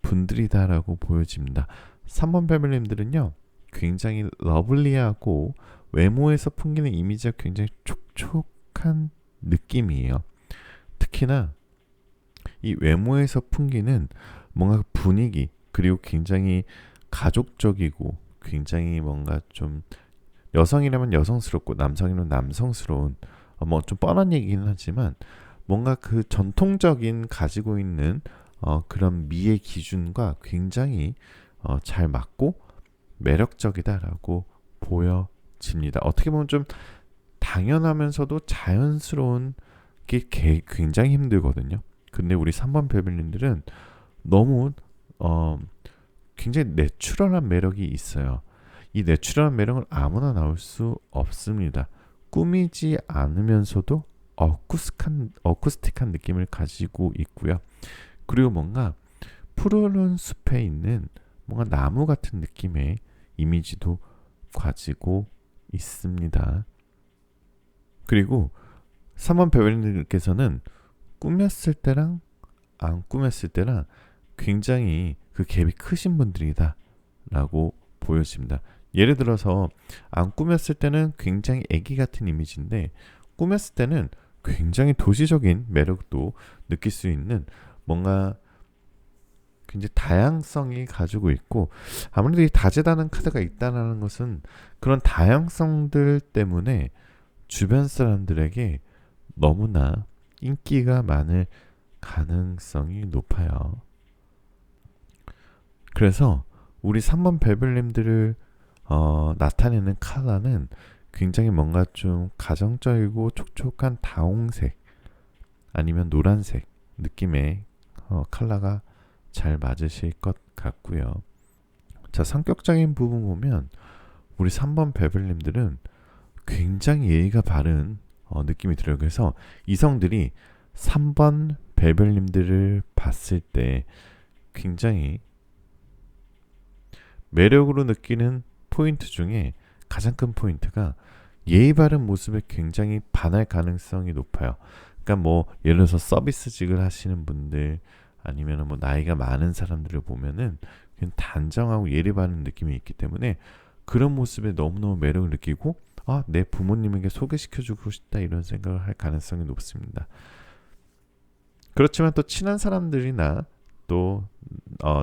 S1: 분들이다라고 보여집니다. 3번 별별님들은요, 굉장히 러블리하고 외모에서 풍기는 이미지가 굉장히 촉촉한 느낌이에요. 특히나 이 외모에서 풍기는 뭔가 분위기, 그리고 굉장히 가족적이고 굉장히 뭔가 좀 여성이라면 여성스럽고 남성이라면 남성스러운, 뭐 좀 뻔한 얘기긴 하지만 뭔가 그 전통적인 가지고 있는 그런 미의 기준과 굉장히 잘 맞고 매력적이다라고 보여집니다. 어떻게 보면 좀 당연하면서도 자연스러운 게 굉장히 힘들거든요. 근데 우리 3번 별별님들은 너무 굉장히 내추럴한 매력이 있어요. 이 내추럴한 매력은 아무나 나올 수 없습니다. 꾸미지 않으면서도 어쿠스틱한 느낌을 가지고 있고요. 그리고 뭔가 푸르른 숲에 있는 뭔가 나무 같은 느낌의 이미지도 가지고 있습니다. 그리고 3번 베벨님께서는 꾸몄을 때랑 안 꾸몄을 때랑 굉장히 그 갭이 크신 분들이다 라고 보여집니다. 예를 들어서 안 꾸몄을 때는 굉장히 애기 같은 이미지인데 꾸몄을 때는 굉장히 도시적인 매력도 느낄 수 있는 뭔가 굉장히 다양성이 가지고 있고, 아무래도 이 다재다능 카드가 있다는 것은 그런 다양성들 때문에 주변 사람들에게 너무나 인기가 많을 가능성이 높아요. 그래서 우리 3번 베벨님들을 나타내는 컬러는 굉장히 뭔가 좀 가정적이고 촉촉한 다홍색 아니면 노란색 느낌의 컬러가 잘 맞으실 것 같고요. 자, 성격적인 부분 보면 우리 3번 베벨님들은 굉장히 예의가 바른 느낌이 들어요. 그래서 이성들이 3번 베벨님들을 봤을 때 굉장히 매력으로 느끼는 포인트 중에 가장 큰 포인트가 예의 바른 모습에 굉장히 반할 가능성이 높아요. 그러니까 뭐 예를 들어서 서비스직을 하시는 분들 아니면 뭐 나이가 많은 사람들을 보면은 그냥 단정하고 예의 바른 느낌이 있기 때문에 그런 모습에 너무너무 매력을 느끼고 내 부모님에게 소개시켜주고 싶다 이런 생각을 할 가능성이 높습니다. 그렇지만 또 친한 사람들이나 또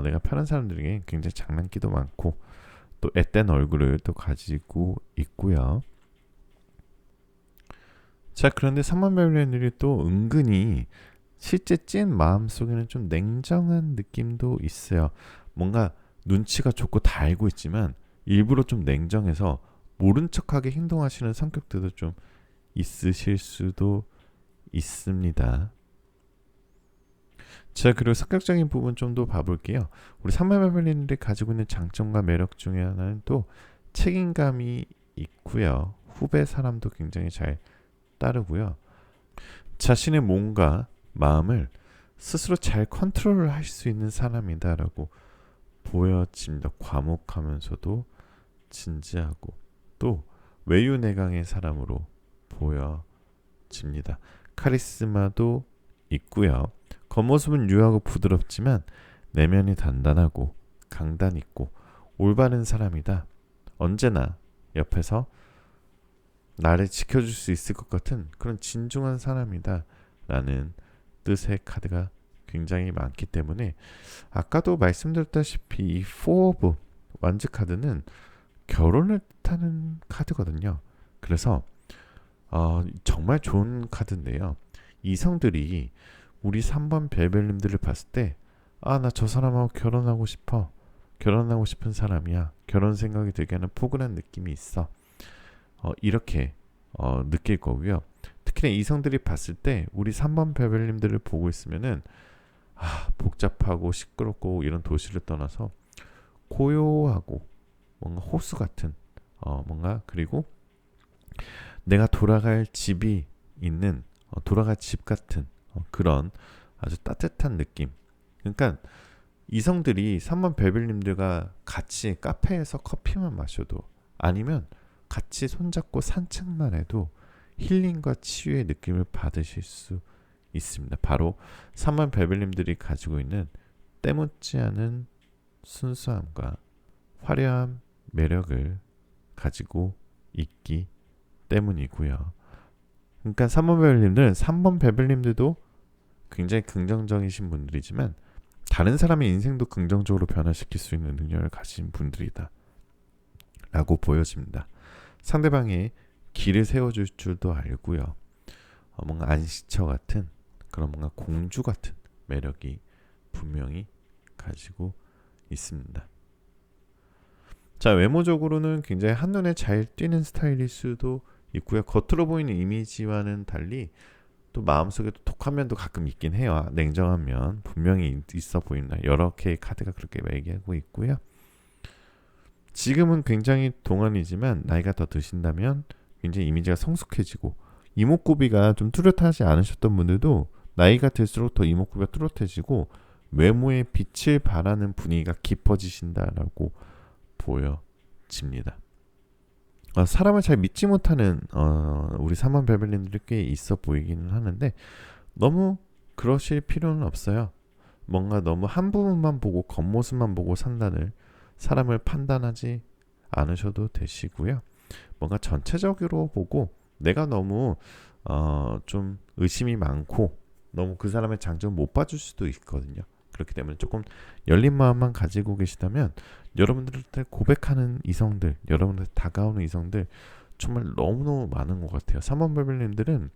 S1: 내가 편한 사람들에게 굉장히 장난기도 많고 또 앳된 얼굴을 또 가지고 있고요. 자, 그런데 3번 베벨님들이 또 은근히 실제 찐 마음속에는 좀 냉정한 느낌도 있어요. 뭔가 눈치가 좋고 다 알고 있지만 일부러 좀 냉정해서 모른 척하게 행동하시는 성격들도 좀 있으실 수도 있습니다. 자, 그리고 성격적인 부분 좀 더 봐볼게요. 우리 3번 베벨님들이 가지고 있는 장점과 매력 중에 하나는 또 책임감이 있고요. 후배 사람도 굉장히 잘 따르고요. 자신의 몸과 마음을 스스로 잘 컨트롤을 할 수 있는 사람이다라고 보여집니다. 과묵하면서도 진지하고 또 외유내강의 사람으로 보여집니다. 카리스마도 있고요. 겉모습은 유하고 부드럽지만 내면이 단단하고 강단 있고 올바른 사람이다. 언제나 옆에서 나를 지켜줄 수 있을 것 같은 그런 진중한 사람이다 라는 뜻의 카드가 굉장히 많기 때문에 아까도 말씀드렸다시피 이 4 오브 완즈 카드는 결혼을 뜻하는 카드거든요. 그래서 정말 좋은 카드인데요. 이성들이 우리 3번 베벨님들을 봤을 때 나 저 사람하고 결혼하고 싶어. 결혼하고 싶은 사람이야. 결혼 생각이 들게 하는 포근한 느낌이 있어. 이렇게 느낄 거고요. 특히나 이성들이 봤을 때 우리 3번 베벨님들을 보고 있으면은 복잡하고 시끄럽고 이런 도시를 떠나서 고요하고 뭔가 호수 같은 뭔가 그리고 내가 돌아갈 집이 있는 돌아갈 집 같은 그런 아주 따뜻한 느낌. 그러니까 이성들이 3번 베벨님들과 같이 카페에서 커피만 마셔도 아니면 같이 손잡고 산책만 해도 힐링과 치유의 느낌을 받으실 수 있습니다. 바로 3번 베벨님들이 가지고 있는 때묻지 않은 순수함과 화려한 매력을 가지고 있기 때문이고요. 그러니까 3번 베벨님들은 3번 베벨님들도 굉장히 긍정적이신 분들이지만 다른 사람의 인생도 긍정적으로 변화시킬 수 있는 능력을 가진 분들이다 라고 보여집니다. 상대방의 길을 세워줄 줄도 알고요. 뭔가 안식처 같은 그런 뭔가 공주 같은 매력이 분명히 가지고 있습니다. 자, 외모적으로는 굉장히 한눈에 잘 띄는 스타일일 수도 있고요. 겉으로 보이는 이미지와는 달리 또 마음속에도 독한 면도 가끔 있긴 해요. 냉정한 면 분명히 있어 보인다. 여러 개의 카드가 그렇게 얘기하고 있고요. 지금은 굉장히 동안이지만 나이가 더 드신다면 굉장히 이미지가 성숙해지고 이목구비가 좀 뚜렷하지 않으셨던 분들도 나이가 들수록 더 이목구비가 뚜렷해지고 외모에 빛을 발하는 분위기가 깊어지신다라고 보여집니다. 사람을 잘 믿지 못하는 우리 3번 베벨님들이 꽤 있어 보이기는 하는데 너무 그러실 필요는 없어요. 뭔가 너무 한 부분만 보고 겉모습만 보고 사람을 판단하지 않으셔도 되시고요. 뭔가 전체적으로 보고 내가 너무 좀 의심이 많고 너무 그 사람의 장점을 못 봐줄 수도 있거든요. 그렇기 때문에 조금 열린 마음만 가지고 계시다면 여러분들한테 고백하는 이성들, 여러분들한테 다가오는 이성들 정말 너무너무 많은 것 같아요. 3번 베벨님들은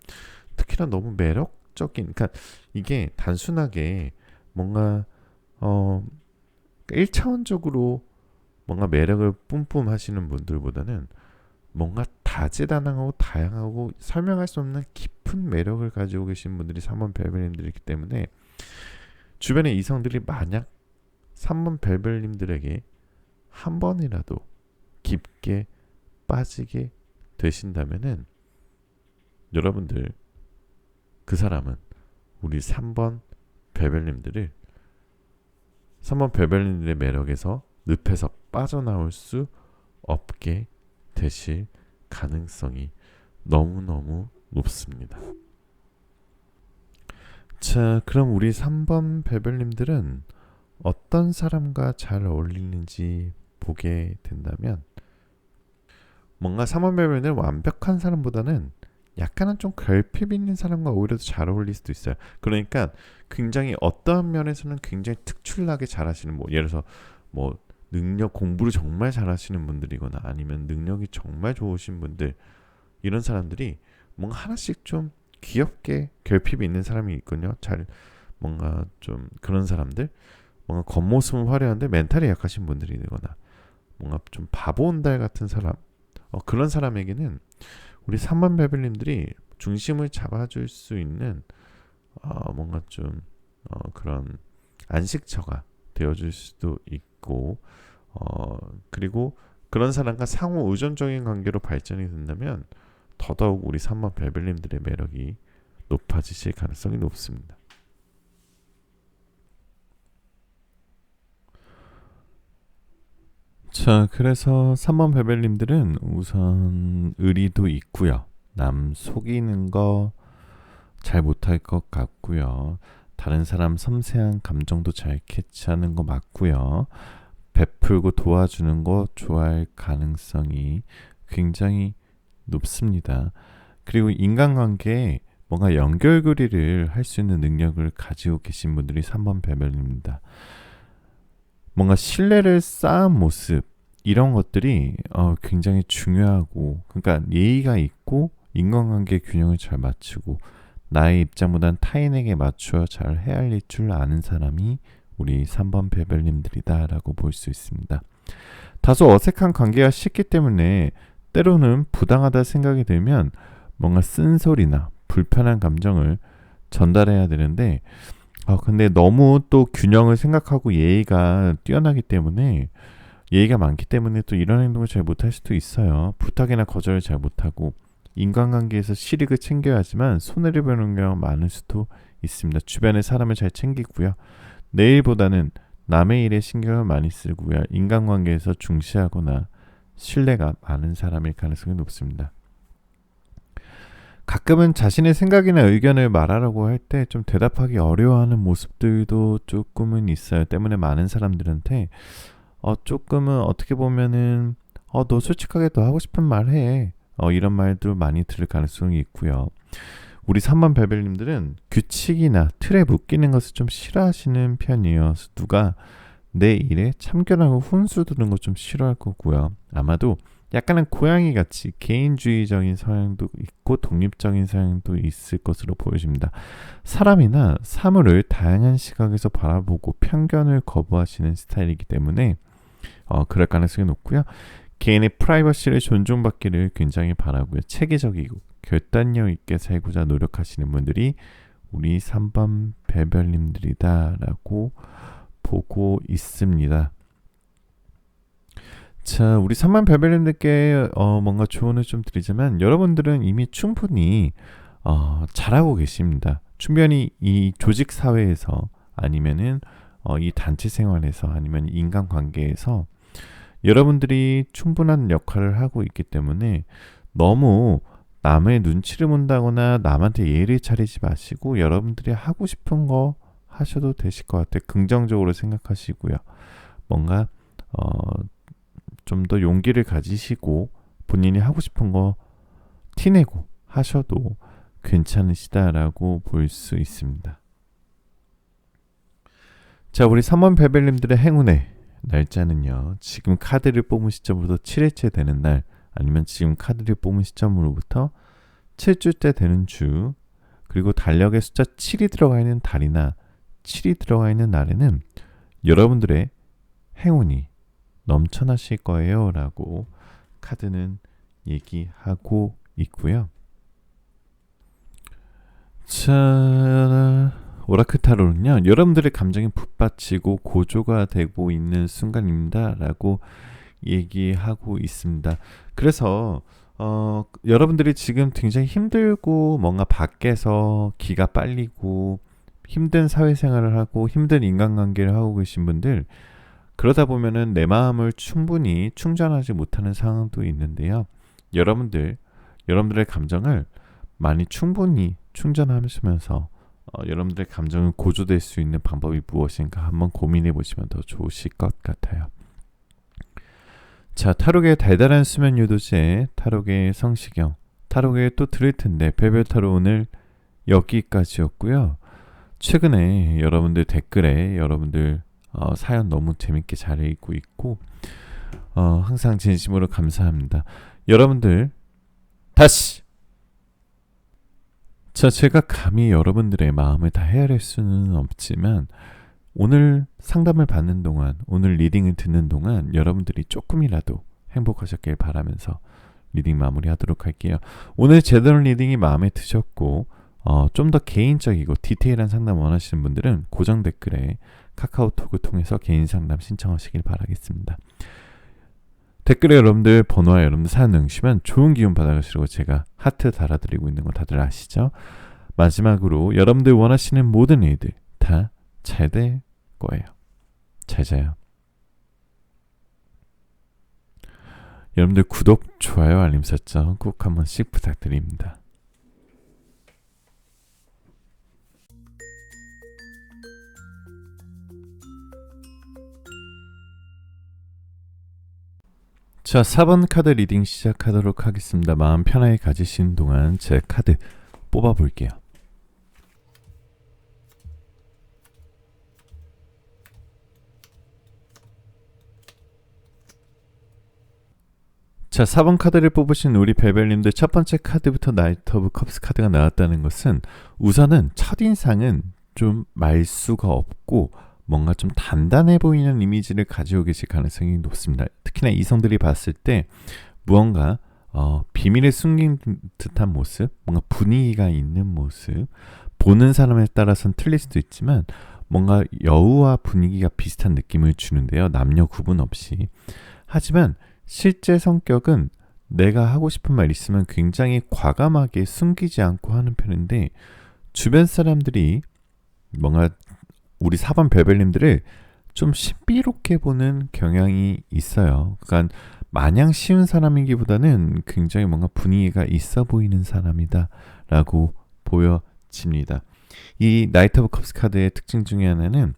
S1: 특히나 너무 매력적인, 그러니까 이게 단순하게 뭔가 1차원적으로 뭔가 매력을 뿜뿜 하시는 분들보다는 뭔가 다재다능하고 다양하고 설명할 수 없는 깊은 매력을 가지고 계신 분들이 3번 벨벨님들이기 때문에 주변의 이성들이 만약 3번 벨벨님들에게 한 번이라도 깊게 빠지게 되신다면은 여러분들 그 사람은 우리 3번 벨벨님들을 3번 벨벨님들의 매력에서 늪에서 빠져나올 수 없게 되실 가능성이 너무너무 높습니다. 자, 그럼 우리 3번 벨벨님들은 어떤 사람과 잘 어울리는지 보게 된다면 뭔가 3번 벨벨은 완벽한 사람보다는 약간은 좀 결핍 있는 사람과 오히려 더 잘 어울릴 수도 있어요. 그러니까 굉장히 어떠한 면에서는 굉장히 특출나게 잘하시는 예를 들어서 능력 공부를 정말 잘하시는 분들이거나 아니면 능력이 정말 좋으신 분들, 이런 사람들이 뭔가 하나씩 좀 귀엽게 결핍이 있는 사람이 있거든요. 뭔가 좀 그런 사람들, 뭔가 겉모습은 화려한데 멘탈이 약하신 분들이거나 뭔가 좀 바보온달 같은 사람, 그런 사람에게는 우리 3번 벨벨님들이 중심을 잡아줄 수 있는 뭔가 좀 그런 안식처가 되어줄 수도 있고, 그리고 그런 사람과 상호 의존적인 관계로 발전이 된다면 더더욱 우리 3번 벨벨님들의 매력이 높아지실 가능성이 높습니다. 자, 그래서 3번 벨벨님들은 우선 의리도 있고요. 남 속이는 거 잘 못할 것 같고요. 다른 사람 섬세한 감정도 잘 캐치하는 거 맞고요. 베풀고 도와주는 거 좋아할 가능성이 굉장히 높습니다. 그리고 인간관계에 뭔가 연결고리를 할 수 있는 능력을 가지고 계신 분들이 3번 벨벨입니다. 뭔가 신뢰를 쌓은 모습, 이런 것들이 굉장히 중요하고, 그러니까 예의가 있고 인간관계 균형을 잘 맞추고 나의 입장보단 타인에게 맞추어 잘 헤아릴 줄 아는 사람이 우리 3번 벨벨님들이다 라고 볼 수 있습니다. 다소 어색한 관계가 싫기 때문에 때로는 부당하다 생각이 들면 뭔가 쓴소리나 불편한 감정을 전달해야 되는데 근데 너무 또 균형을 생각하고 예의가 뛰어나기 때문에, 예의가 많기 때문에 또 이런 행동을 잘 못할 수도 있어요. 부탁이나 거절을 잘 못하고 인간관계에서 실익을 챙겨야 하지만 손해를 보는 경우가 많을 수도 있습니다. 주변의 사람을 잘 챙기고요. 내 일보다는 남의 일에 신경을 많이 쓰고요. 인간관계에서 중시하거나 신뢰가 많은 사람일 가능성이 높습니다. 가끔은 자신의 생각이나 의견을 말하라고 할 때 좀 대답하기 어려워하는 모습들도 조금은 있어요. 때문에 많은 사람들한테 조금은 어떻게 보면은 너 솔직하게 더 하고 싶은 말 해. 이런 말도 많이 들을 가능성이 있고요. 우리 3번 벨벨님들은 규칙이나 틀에 묶이는 것을 좀 싫어하시는 편이에요. 그래서 누가 내 일에 참견하고 훈수 두는 거 좀 싫어할 거고요. 아마도 약간은 고양이같이 개인주의적인 성향도 있고 독립적인 성향도 있을 것으로 보여집니다. 사람이나 사물을 다양한 시각에서 바라보고 편견을 거부하시는 스타일이기 때문에 그럴 가능성이 높고요. 개인의 프라이버시를 존중받기를 굉장히 바라고요. 체계적이고 결단력 있게 살고자 노력하시는 분들이 우리 3번 벨벨님들이다라고 보고 있습니다. 자, 우리 3번 벨벨님들께 뭔가 조언을 좀 드리자면, 여러분들은 이미 충분히 잘하고 계십니다. 충분히 이 조직 사회에서 아니면은 이 단체 생활에서 아니면 인간관계에서 여러분들이 충분한 역할을 하고 있기 때문에 너무 남의 눈치를 본다거나 남한테 예의를 차리지 마시고 여러분들이 하고 싶은 거 하셔도 되실 것 같아요. 긍정적으로 생각하시고요. 뭔가 좀 더 용기를 가지시고 본인이 하고 싶은 거 티내고 하셔도 괜찮으시다라고 볼 수 있습니다. 자, 우리 3번 베벨님들의 행운의 날짜는요. 지금 카드를 뽑은 시점으로부터 7일째 되는 날, 아니면 지금 카드를 뽑은 시점으로부터 7주째 되는 주, 그리고 달력에 숫자 7이 들어가 있는 달이나 7이 들어가 있는 날에는 여러분들의 행운이 넘쳐나실 거예요 라고 카드는 얘기하고 있고요. 자, 오라클 타로는요, 여러분들의 감정이 북받치고 고조가 되고 있는 순간입니다 라고 얘기하고 있습니다. 그래서 여러분들이 지금 굉장히 힘들고 뭔가 밖에서 기가 빨리고 힘든 사회생활을 하고 힘든 인간관계를 하고 계신 분들, 그러다 보면은 내 마음을 충분히 충전하지 못하는 상황도 있는데요. 여러분들의 감정을 많이 충분히 충전하시면서 여러분들의 감정을 고조될 수 있는 방법이 무엇인가 한번 고민해 보시면 더 좋으실 것 같아요. 자, 타로계의 달달한 수면 유도제, 타로계의 성시경, 타로계에 또 들을 텐데 별별 타로 오늘 여기까지였고요. 최근에 여러분들 댓글에 여러분들 사연 너무 재밌게 잘 읽고 있고 항상 진심으로 감사합니다. 여러분들 다시, 자, 제가 감히 여러분들의 마음을 다 헤아릴 수는 없지만 오늘 상담을 받는 동안, 오늘 리딩을 듣는 동안 여러분들이 조금이라도 행복하셨길 바라면서 리딩 마무리하도록 할게요. 오늘 제대로 리딩이 마음에 드셨고 좀 더 개인적이고 디테일한 상담 원하시는 분들은 고정 댓글에 카카오톡을 통해서 개인 상담 신청하시길 바라겠습니다. 댓글에 여러분들 번호와 여러분들 사연 넣으시면 좋은 기운 받아가시려고 제가 하트 달아드리고 있는 거 다들 아시죠? 마지막으로 여러분들 원하시는 모든 일들 다 잘 될 거예요. 잘 자요. 여러분들 구독, 좋아요, 알림 설정 꼭 한 번씩 부탁드립니다. 자, 4번 카드 리딩 시작하도록 하겠습니다. 마음 편하게 가지시는 동안 제 카드 뽑아볼게요. 자, 4번 카드를 뽑으신 우리 벨벨님들, 첫 번째 카드부터 나이트 오브 컵스 카드가 나왔다는 것은 우선은 첫인상은 좀 말수가 없고 뭔가 좀 단단해 보이는 이미지를 가지고 계실 가능성이 높습니다. 특히나 이성들이 봤을 때 무언가 비밀을 숨긴 듯한 모습, 뭔가 분위기가 있는 모습, 보는 사람에 따라서는 틀릴 수도 있지만 뭔가 여우와 분위기가 비슷한 느낌을 주는데요. 남녀 구분 없이. 하지만 실제 성격은 내가 하고 싶은 말 있으면 굉장히 과감하게 숨기지 않고 하는 편인데, 주변 사람들이 뭔가 우리 4번 벨벨님들을 좀 신비롭게 보는 경향이 있어요. 그러니까 마냥 쉬운 사람이기보다는 굉장히 뭔가 분위기가 있어 보이는 사람이다 라고 보여집니다. 이 나이트 오브 컵스 카드의 특징 중에 하나는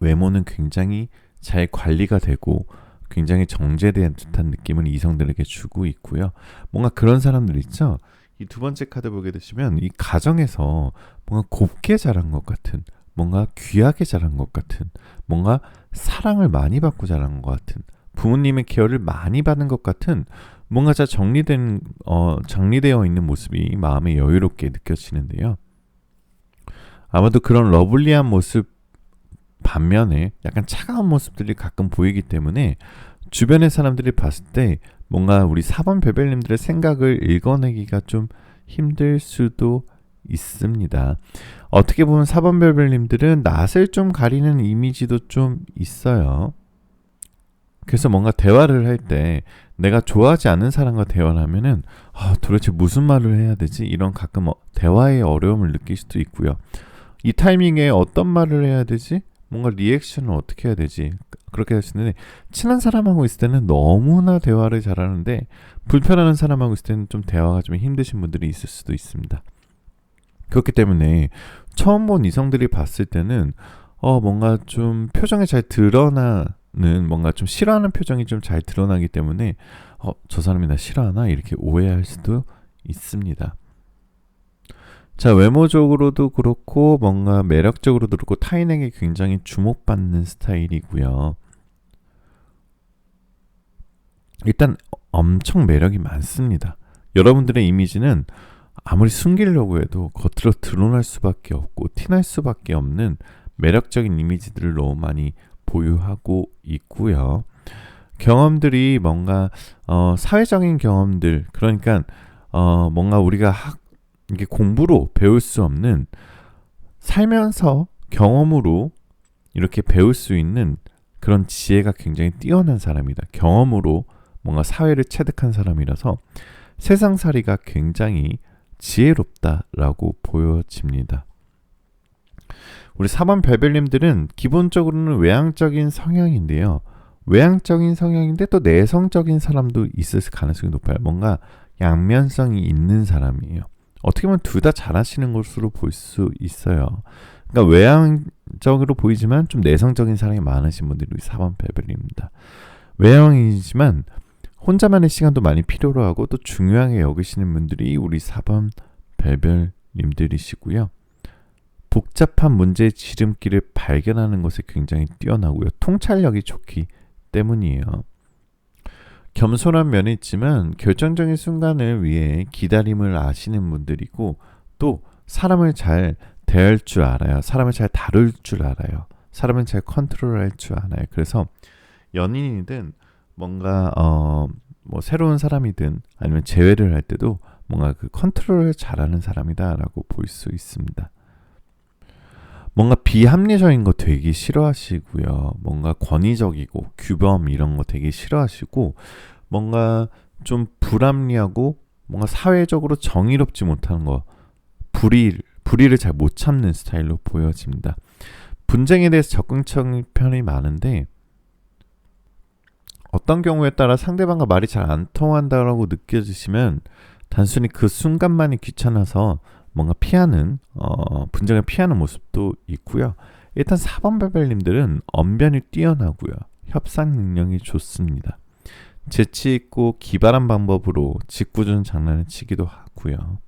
S1: 외모는 굉장히 잘 관리가 되고 굉장히 정제된 듯한 느낌을 이성들에게 주고 있고요. 뭔가 그런 사람들 있죠. 이 두 번째 카드 보게 되시면 이 가정에서 뭔가 곱게 자란 것 같은, 뭔가 귀하게 자란 것 같은, 뭔가 사랑을 많이 받고 자란 것 같은, 부모님의 케어를 많이 받은 것 같은, 뭔가 잘 정리되어 있는 모습이 마음에 여유롭게 느껴지는데요. 아마도 그런 러블리한 모습 반면에 약간 차가운 모습들이 가끔 보이기 때문에 주변의 사람들이 봤을 때 뭔가 우리 4번 벨벨님들의 생각을 읽어내기가 좀 힘들 수도 있습니다. 어떻게 보면 4번 벨벨님들은 낯을 좀 가리는 이미지도 좀 있어요. 그래서 뭔가 대화를 할 때 내가 좋아하지 않는 사람과 대화를 하면은 도대체 무슨 말을 해야 되지? 이런 가끔 대화의 어려움을 느낄 수도 있고요. 이 타이밍에 어떤 말을 해야 되지? 뭔가 리액션을 어떻게 해야 되지? 그렇게 하시는데 친한 사람하고 있을 때는 너무나 대화를 잘하는데 불편한 사람하고 있을 때는 좀 대화가 좀 힘드신 분들이 있을 수도 있습니다. 그렇기 때문에 처음 본 이성들이 봤을 때는 뭔가 좀 표정이 잘 드러나는 뭔가 좀 싫어하는 표정이 좀 잘 드러나기 때문에 저 사람이 나 싫어하나? 이렇게 오해할 수도 있습니다. 자, 외모적으로도 그렇고 뭔가 매력적으로도 그렇고 타인에게 굉장히 주목받는 스타일이고요. 일단 엄청 매력이 많습니다. 여러분들의 이미지는 아무리 숨기려고 해도 겉으로 드러날 수밖에 없고 티날 수밖에 없는 매력적인 이미지들을 너무 많이 보유하고 있고요. 경험들이 뭔가 사회적인 경험들, 그러니까 뭔가 우리가 이게 공부로 배울 수 없는 살면서 경험으로 이렇게 배울 수 있는 그런 지혜가 굉장히 뛰어난 사람이다. 경험으로 뭔가 사회를 체득한 사람이라서 세상살이가 굉장히 지혜롭다라고 보여집니다. 우리 4번 별별님들은 기본적으로는 외향적인 성향인데요. 외향적인 성향인데 또 내성적인 사람도 있을 가능성이 높아요. 뭔가 양면성이 있는 사람이에요. 어떻게 보면 둘 다 잘하시는 것으로 볼 수 있어요. 그러니까 외향적으로 보이지만 좀 내성적인 사람이 많으신 분들이 4번 별별입니다. 외향이지만 혼자만의 시간도 많이 필요로 하고 또 중요하게 여기시는 분들이 우리 4번 별별님들이시고요. 복잡한 문제의 지름길을 발견하는 것에 굉장히 뛰어나고요. 통찰력이 좋기 때문이에요. 겸손한 면이 있지만 결정적인 순간을 위해 기다림을 아시는 분들이고 또 사람을 잘 대할 줄 알아요. 사람을 잘 다룰 줄 알아요. 사람을 잘 컨트롤할 줄 알아요. 그래서 연인이든 뭔가 뭐 새로운 사람이든 아니면 재회를 할 때도 뭔가 그 컨트롤을 잘하는 사람이다라고 볼 수 있습니다. 뭔가 비합리적인 거 되게 싫어하시고요. 뭔가 권위적이고 규범 이런 거 되게 싫어하시고 뭔가 좀 불합리하고 뭔가 사회적으로 정의롭지 못한 거 불의를 잘 못 참는 스타일로 보여집니다. 분쟁에 대해서 적극적인 편이 많은데 어떤 경우에 따라 상대방과 말이 잘 안 통한다라고 느껴지시면 단순히 그 순간만이 귀찮아서 뭔가 분쟁을 피하는 모습도 있고요. 일단 4번 별별님들은 언변이 뛰어나고요. 협상 능력이 좋습니다. 재치 있고 기발한 방법으로 짓궂은 장난을 치기도 하고요.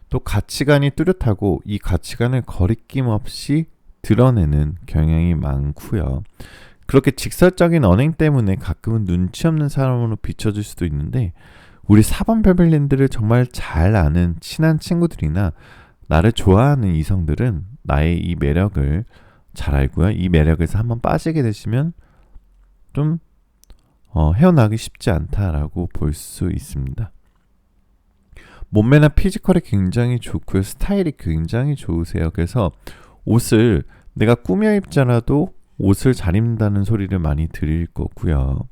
S1: 또 가치관이 뚜렷하고 이 가치관을 거리낌 없이 드러내는 경향이 많고요. 그렇게 직설적인 언행 때문에 가끔은 눈치 없는 사람으로 비춰질 수도 있는데 우리 4번 별별님들을 정말 잘 아는 친한 친구들이나 나를 좋아하는 이성들은 나의 이 매력을 잘 알고요. 이 매력에서 한번 빠지게 되시면 좀 헤어나기 쉽지 않다라고 볼 수 있습니다. 몸매나 피지컬이 굉장히 좋고요. 스타일이 굉장히 좋으세요. 그래서 옷을 내가 꾸며 입지 않아도 옷을 잘 입는다는 소리를 많이 들을 거고요.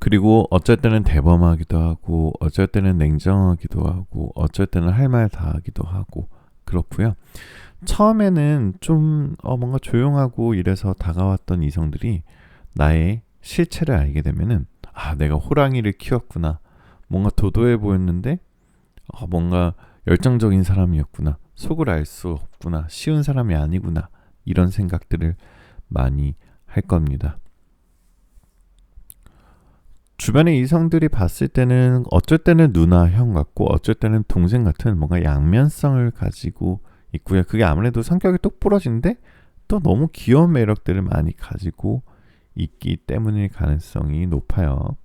S1: 그리고 어쩔 때는 대범하기도 하고 어쩔 때는 냉정하기도 하고 어쩔 때는 할 말 다 하기도 하고 그렇고요. 처음에는 좀 뭔가 조용하고 이래서 다가왔던 이성들이 나의 실체를 알게 되면은 내가 호랑이를 키웠구나. 뭔가 도도해 보였는데 뭔가 열정적인 사람이었구나. 속을 알 수 없구나. 쉬운 사람이 아니구나. 이런 생각들을 많이 할 겁니다. 주변의 이성들이 봤을 때는 어쩔 때는 누나, 형 같고 어쩔 때는 동생 같은 뭔가 양면성을 가지고 있고요. 그게 아무래도 성격이 똑부러진데 또 너무 귀여운 매력들을 많이 가지고 있기 때문일 가능성이 높아요.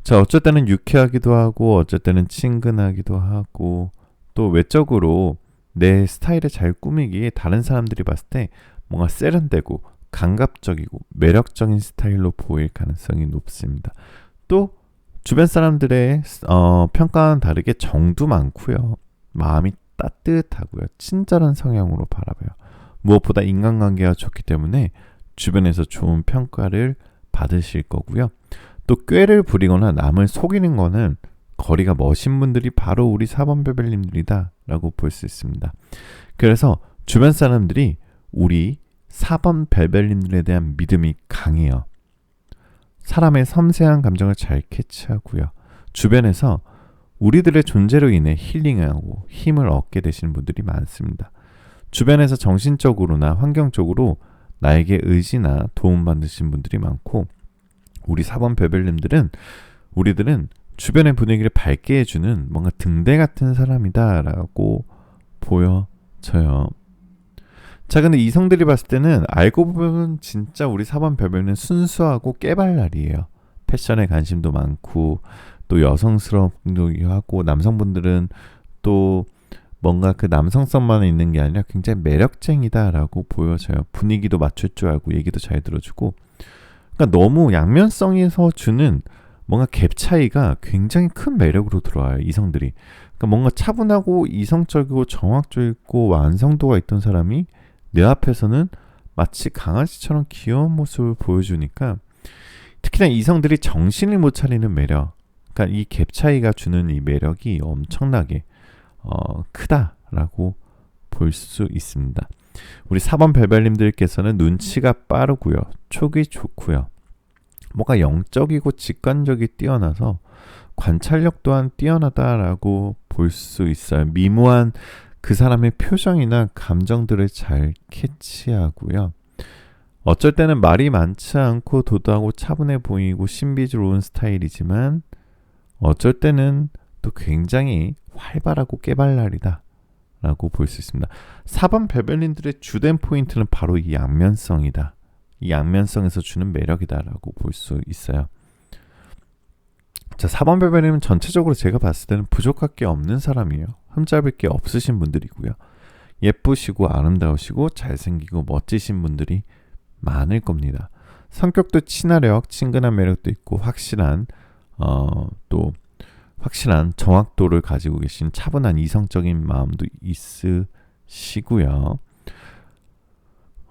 S1: 자, 어쩔 때는 유쾌하기도 하고 어쩔 때는 친근하기도 하고 또 외적으로 내 스타일을 잘 꾸미기에 다른 사람들이 봤을 때 뭔가 세련되고 감각적이고 매력적인 스타일로 보일 가능성이 높습니다. 또 주변 사람들의 평가와는 다르게 정도 많고요. 마음이 따뜻하고요. 친절한 성향으로 바라봐요. 무엇보다 인간관계가 좋기 때문에 주변에서 좋은 평가를 받으실 거고요. 또 꾀를 부리거나 남을 속이는 거는 거리가 머신 분들이 바로 우리 4번 별별님들이다 라고 볼 수 있습니다. 그래서 주변 사람들이 우리 4번 벨벨님들에 대한 믿음이 강해요. 사람의 섬세한 감정을 잘 캐치하고요. 주변에서 우리들의 존재로 인해 힐링하고 힘을 얻게 되시는 분들이 많습니다. 주변에서 정신적으로나 환경적으로 나에게 의지나 도움받으신 분들이 많고, 우리 4번 우리들은 주변의 분위기를 밝게 해주는 뭔가 등대 같은 사람이다라고 보여져요. 자, 근데 이성들이 봤을 때는 알고 보면 진짜 우리 4번 별별은 순수하고 깨발랄이에요. 패션에 관심도 많고 또 여성스럽기도 하고, 남성분들은 또 뭔가 그 남성성만 있는 게 아니라 굉장히 매력쟁이다라고 보여져요. 분위기도 맞출 줄 알고 얘기도 잘 들어주고, 그러니까 너무 양면성에서 주는 뭔가 갭 차이가 굉장히 큰 매력으로 들어와요, 이성들이. 그러니까 뭔가 차분하고 이성적이고 정확적이고 완성도가 있던 사람이 내 앞에서는 마치 강아지처럼 귀여운 모습을 보여주니까, 특히나 이성들이 정신을 못 차리는 매력, 그러니까 이 갭 차이가 주는 이 매력이 엄청나게 크다라고 볼 수 있습니다. 우리 4번 별별님들께서는 눈치가 빠르고요, 촉이 좋고요, 뭔가 영적이고 직관적이 뛰어나서 관찰력 또한 뛰어나다라고 볼 수 있어요. 미묘한 그 사람의 표정이나 감정들을 잘 캐치하고요. 어쩔 때는 말이 많지 않고 도도하고 차분해 보이고 신비스러운 스타일이지만, 어쩔 때는 또 굉장히 활발하고 깨발랄이다 라고 볼 수 있습니다. 4번 별별님들의 주된 포인트는 바로 이 양면성이다. 이 양면성에서 주는 매력이다 라고 볼 수 있어요. 자, 4번 별별님은 전체적으로 제가 봤을 때는 부족할 게 없는 사람이에요. 흠잡을 게 없으신 분들이고요. 예쁘시고 아름다우시고 잘생기고 멋지신 분들이 많을 겁니다. 성격도 친화력, 친근한 매력도 있고 확실한 정확도를 가지고 계신 차분한 이성적인 마음도 있으시고요.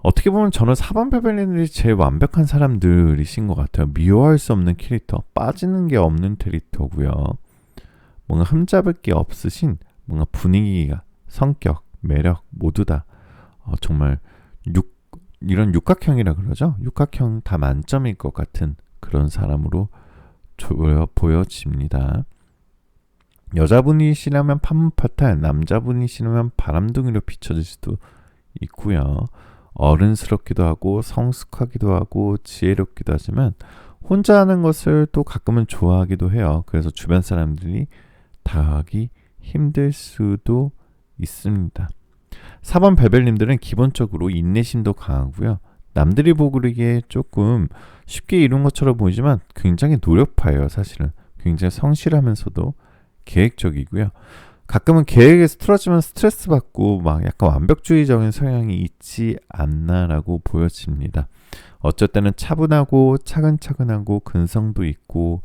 S1: 어떻게 보면 저는 4번 별별님들이 제일 완벽한 사람들이신 것 같아요. 미워할 수 없는 캐릭터, 빠지는 게 없는 캐릭터고요. 뭔가 흠잡을 게 없으신 뭔가 분위기가, 성격, 매력 모두 다 정말 이런 육각형이라 그러죠. 육각형 다 만점일 것 같은 그런 사람으로 보여집니다. 여자분이시라면 판무파탈, 남자분이시라면 바람둥이로 비춰질 수도 있고요. 어른스럽기도 하고 성숙하기도 하고 지혜롭기도 하지만 혼자 하는 것을 또 가끔은 좋아하기도 해요. 그래서 주변 사람들이 다하기 힘들 수도 있습니다. 4번 별별님들은 기본적으로 인내심도 강하고요. 남들이 보기에 조금 쉽게 이룬 것처럼 보이지만 굉장히 노력파예요. 사실은 굉장히 성실하면서도 계획적이고요. 가끔은 계획에서 틀어지면 스트레스 받고 막 약간 완벽주의적인 성향이 있지 않나라고 보여집니다. 어쩔 때는 차분하고 차근차근하고 근성도 있고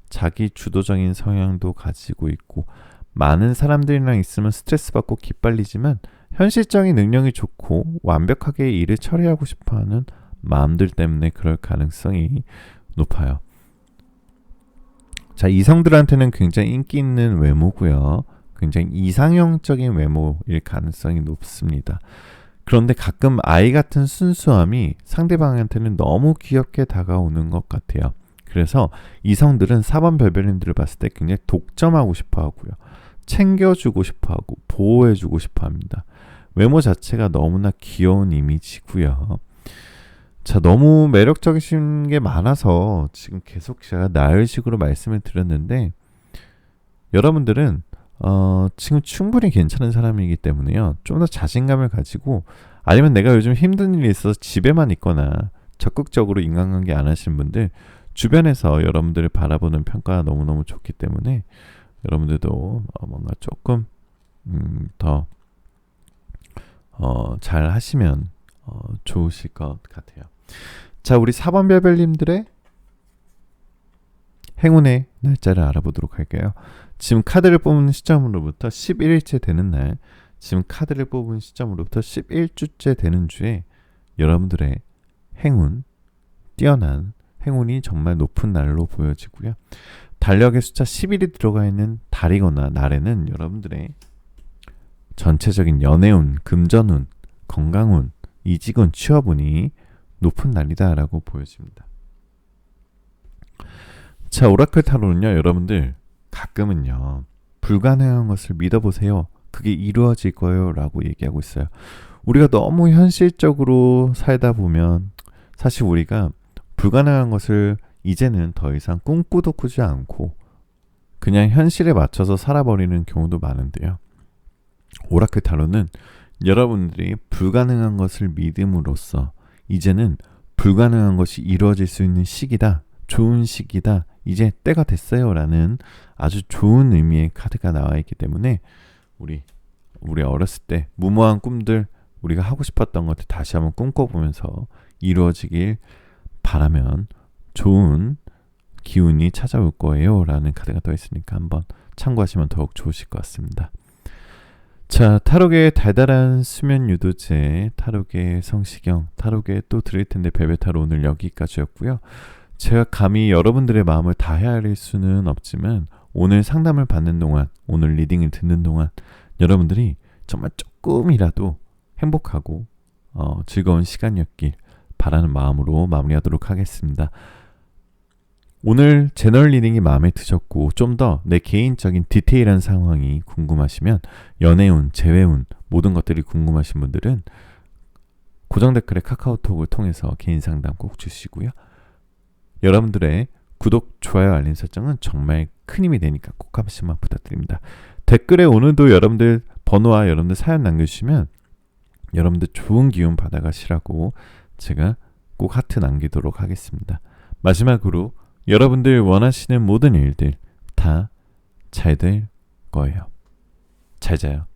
S1: 자기 주도적인 성향도 가지고 있고, 많은 사람들이랑 있으면 스트레스 받고 기빨리지만 현실적인 능력이 좋고 완벽하게 일을 처리하고 싶어하는 마음들 때문에 그럴 가능성이 높아요. 자, 이성들한테는 굉장히 인기 있는 외모고요. 굉장히 이상형적인 외모일 가능성이 높습니다. 그런데 가끔 아이 같은 순수함이 상대방한테는 너무 귀엽게 다가오는 것 같아요. 그래서 이성들은 4번 별별님들을 봤을 때 굉장히 독점하고 싶어 하고요. 챙겨주고 싶어 하고 보호해주고 싶어 합니다. 외모 자체가 너무나 귀여운 이미지고요. 자, 너무 매력적이신 게 많아서 지금 계속 제가 나열식으로 말씀을 드렸는데, 여러분들은 지금 충분히 괜찮은 사람이기 때문에요. 좀 더 자신감을 가지고, 아니면 내가 요즘 힘든 일이 있어서 집에만 있거나 적극적으로 인간관계 안 하시는 분들, 주변에서 여러분들을 바라보는 평가가 너무너무 좋기 때문에 여러분들도 뭔가 조금 더 잘 하시면 좋으실 것 같아요. 자, 우리 4번 별별님들의 행운의 날짜를 알아보도록 할게요. 지금 카드를 뽑는 시점으로부터 11일째 되는 날, 지금 카드를 뽑은 시점으로부터 11주째 되는 주에 여러분들의 행운, 뛰어난 행운이 정말 높은 날로 보여지고요. 달력의 숫자 11이 들어가 있는 달이거나 날에는 여러분들의 전체적인 연애운, 금전운, 건강운, 이직운, 취업운이 높은 날이다라고 보여집니다. 자, 오라클 타로는요, 여러분들 가끔은요, 불가능한 것을 믿어보세요. 그게 이루어질 거예요 라고 얘기하고 있어요. 우리가 너무 현실적으로 살다 보면 사실 우리가 불가능한 것을 이제는 더 이상 꿈꾸도 꾸지 않고 그냥 현실에 맞춰서 살아버리는 경우도 많은데요. 오라클 타로는 여러분들이 불가능한 것을 믿음으로써 이제는 불가능한 것이 이루어질 수 있는 시기다, 좋은 시기다, 이제 때가 됐어요 라는 아주 좋은 의미의 카드가 나와 있기 때문에 우리 어렸을 때 무모한 꿈들, 우리가 하고 싶었던 것들 다시 한번 꿈꿔보면서 이루어지길 바라면 좋은 기운이 찾아올 거예요 라는 카드가 더 있으니까 한번 참고하시면 더욱 좋으실 것 같습니다. 자, 타로계의 달달한 수면 유도제, 타로계의 성시경, 타로계에 또 드릴 텐데 벨벳 타로 오늘 여기까지였고요. 제가 감히 여러분들의 마음을 다 헤아릴 수는 없지만 오늘 상담을 받는 동안, 오늘 리딩을 듣는 동안 여러분들이 정말 조금이라도 행복하고 즐거운 시간이었길 바라는 마음으로 마무리하도록 하겠습니다. 오늘 제너럴 리딩이 마음에 드셨고 좀 더 내 개인적인 디테일한 상황이 궁금하시면 연애운, 재회운 모든 것들이 궁금하신 분들은 고정 댓글에 카카오톡을 통해서 개인 상담 꼭 주시고요. 여러분들의 구독, 좋아요, 알림 설정은 정말 큰 힘이 되니까 꼭 한 번씩만 부탁드립니다. 댓글에 오늘도 여러분들 번호와 여러분들 사연 남겨주시면 여러분들 좋은 기운 받아가시라고 제가 꼭 하트 남기도록 하겠습니다. 마지막으로 여러분들 원하시는 모든 일들 다 잘 될 거예요. 잘 자요.